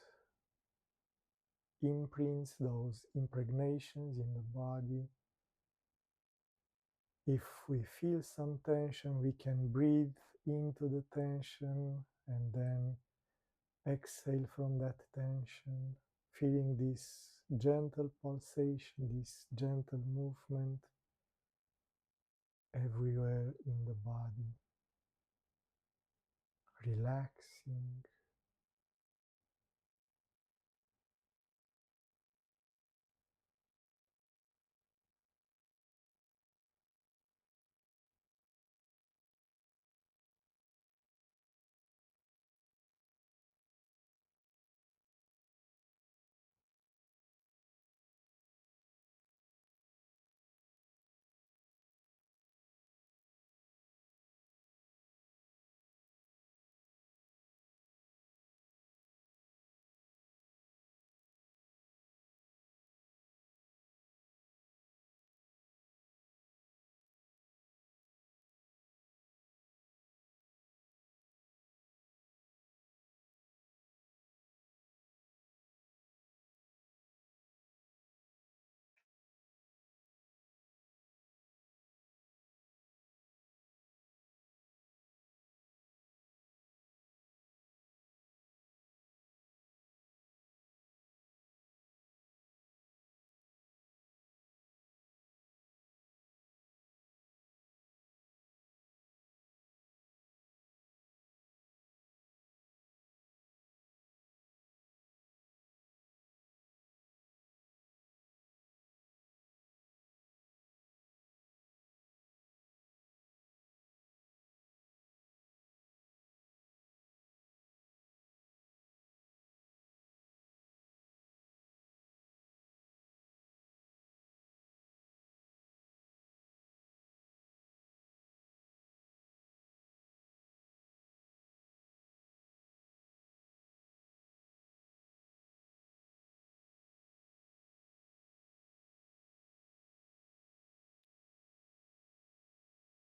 imprints, those impregnations in the body. If we feel some tension, we can breathe into the tension and then exhale from that tension, feeling this gentle pulsation, this gentle movement everywhere in the body, relaxing.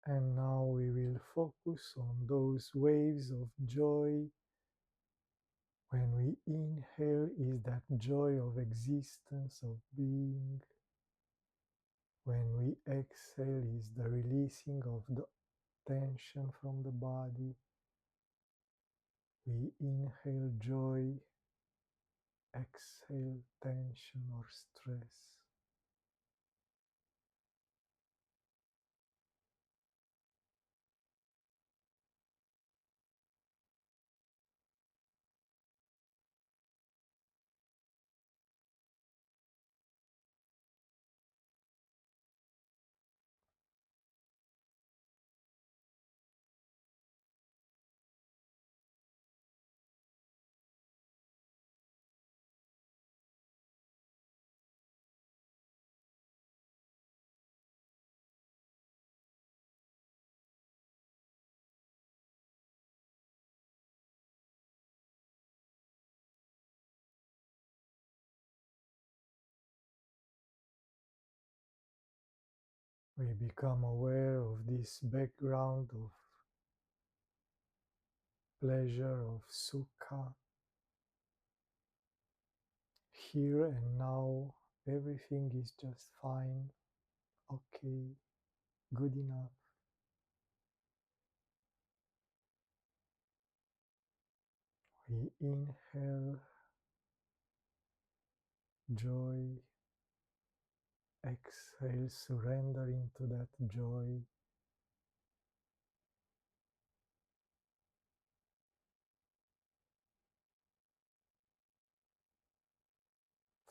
And now we will focus on those waves of joy. When we inhale, is that joy of existence, of being. When we exhale, is the releasing of the tension from the body. We inhale joy, exhale tension or stress. We become aware of this background of pleasure, of sukha. Here and now, everything is just fine, okay, good enough. We inhale joy, exhale, surrender into that joy.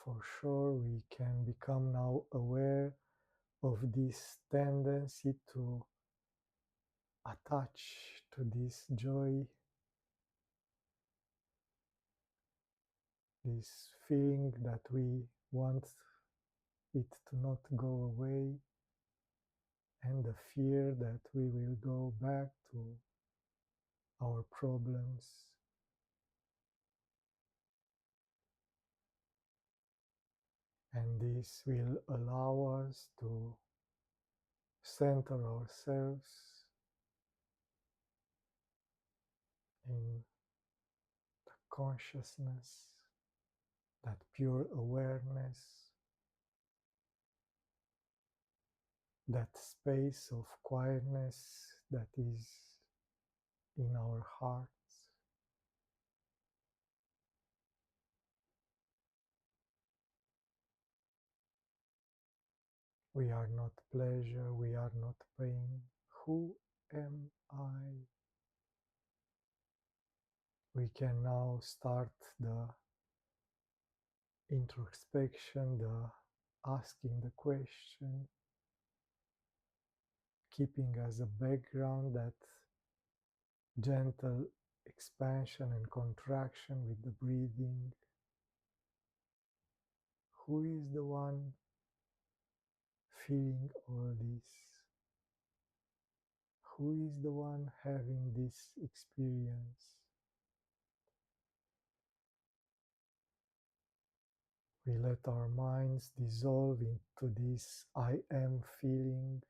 For sure, we can become now aware of this tendency to attach to this joy, this feeling that we want it to not go away, and the fear that we will go back to our problems. And this will allow us to center ourselves in the consciousness, that pure awareness, that space of quietness that is in our hearts. We are not pleasure, we are not pain. Who am I? We can now start the introspection, the asking the question, keeping as a background that gentle expansion and contraction with the breathing. Who is the one feeling all this? Who is the one having this experience? We let our minds dissolve into this I am feeling,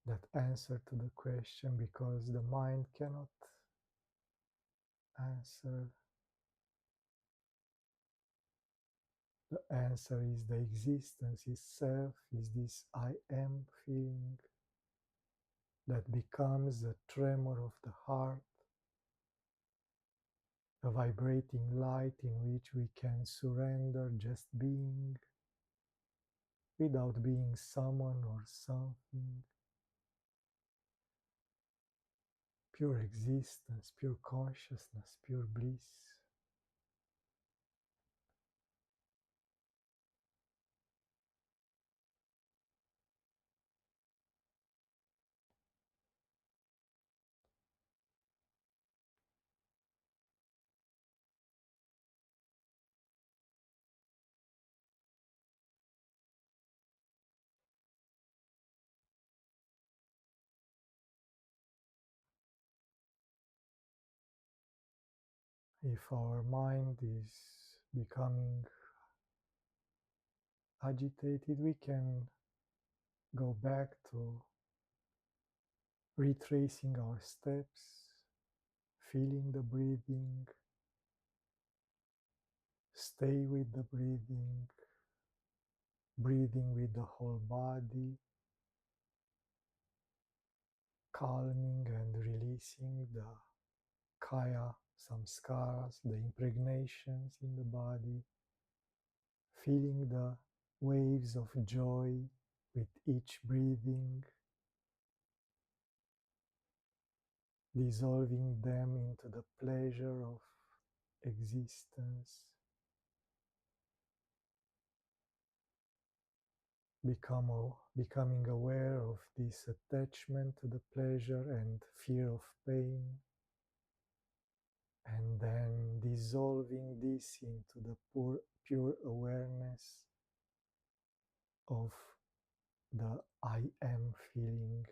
that answer to the question, because the mind cannot answer. The answer is the existence itself, is this I am feeling that becomes a tremor of the heart, a vibrating light in which we can surrender just being without being someone or something. Pure existence, pure consciousness, pure bliss. If our mind is becoming agitated, we can go back to retracing our steps, feeling the breathing, stay with the breathing, breathing with the whole body, calming and releasing the kaya samskaras, the impregnations in the body, feeling the waves of joy with each breathing, dissolving them into the pleasure of existence, becoming aware of this attachment to the pleasure and fear of pain, and then dissolving this into the pure awareness of the I am feeling.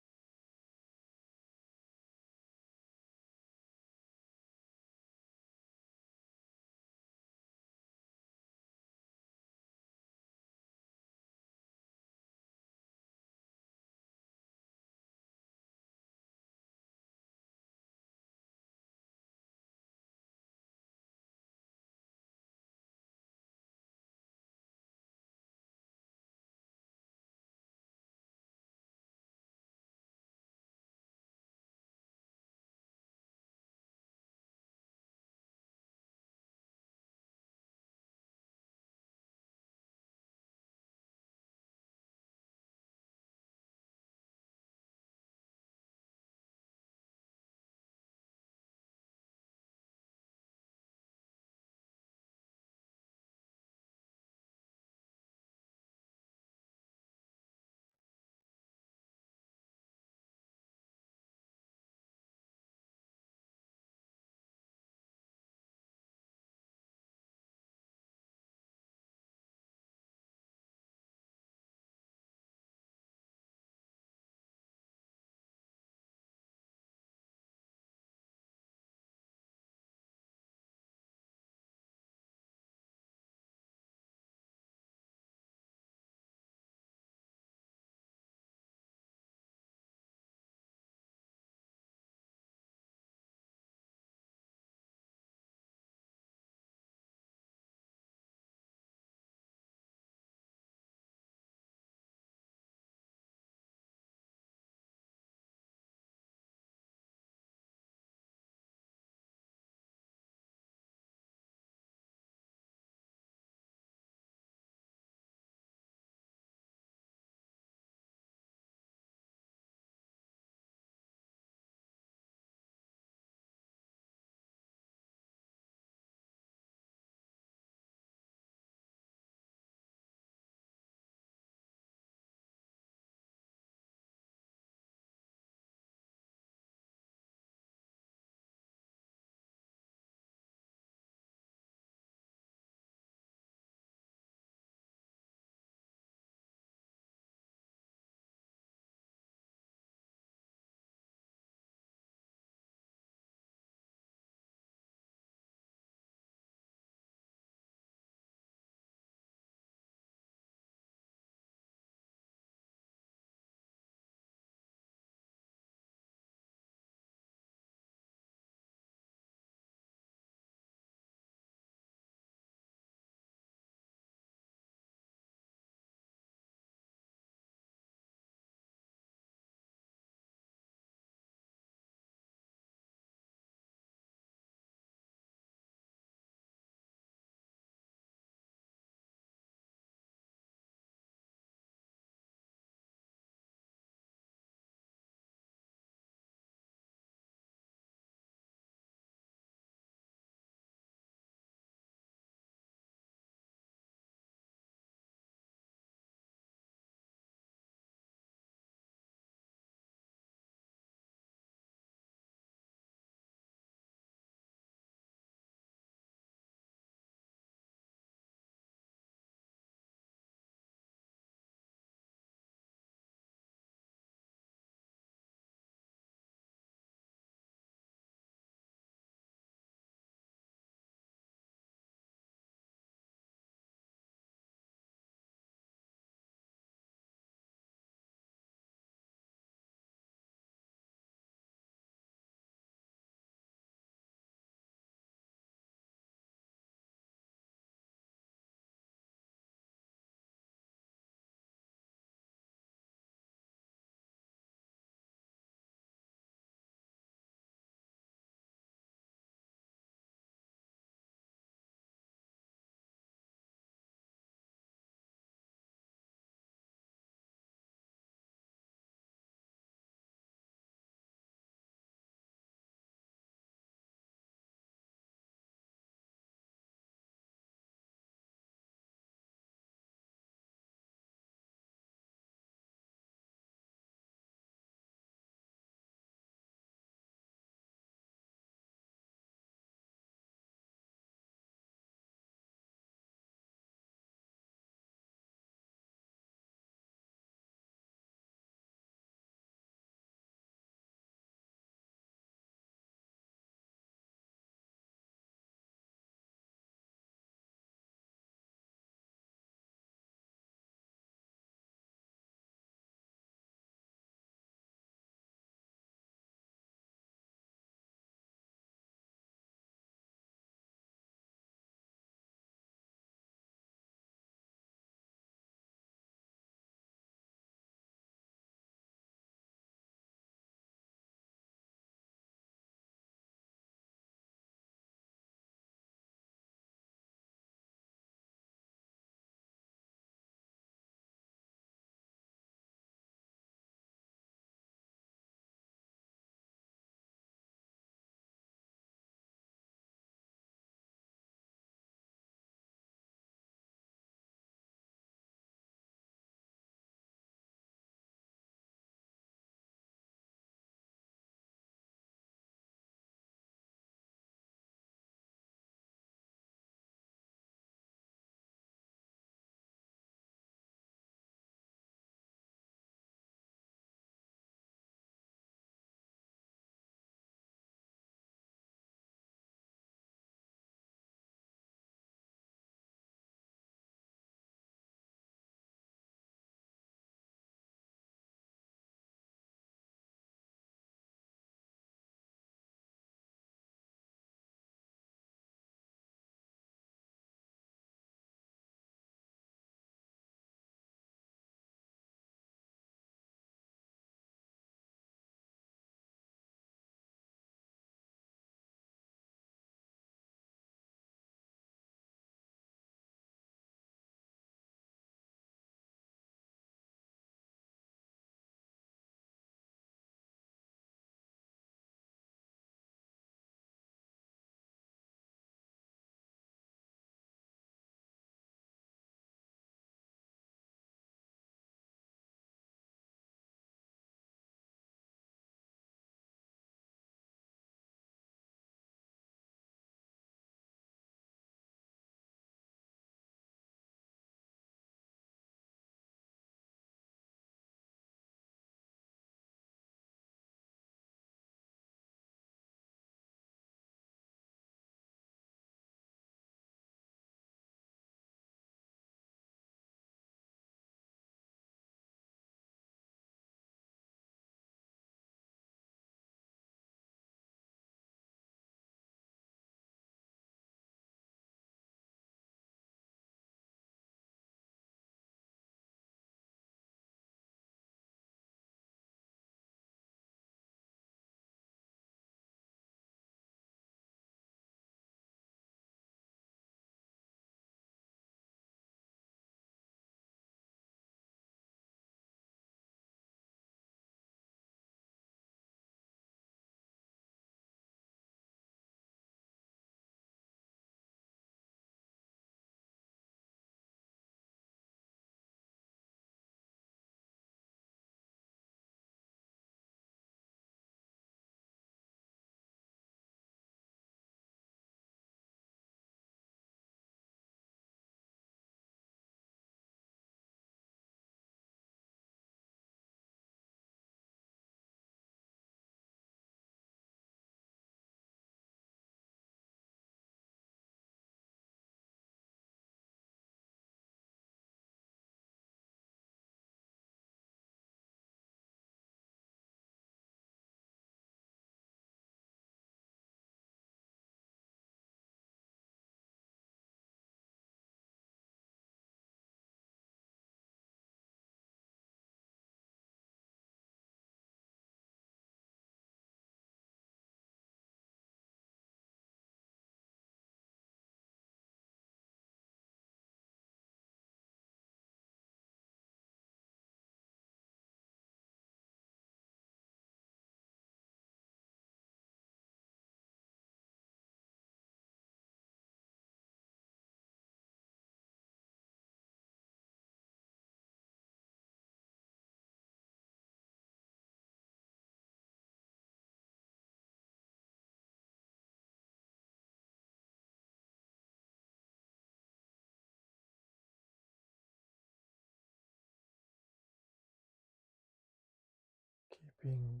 keeping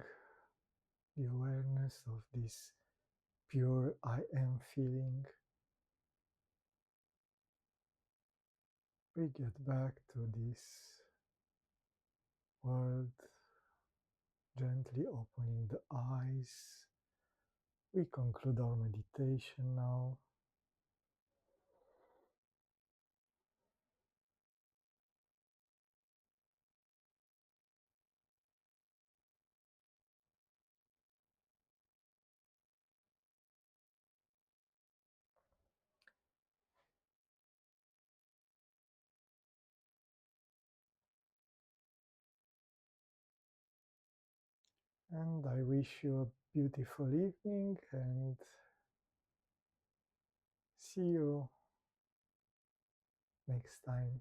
the awareness of this pure I am feeling, we get back to this world, gently opening the eyes. We conclude our meditation now. And I wish you a beautiful evening and see you next time.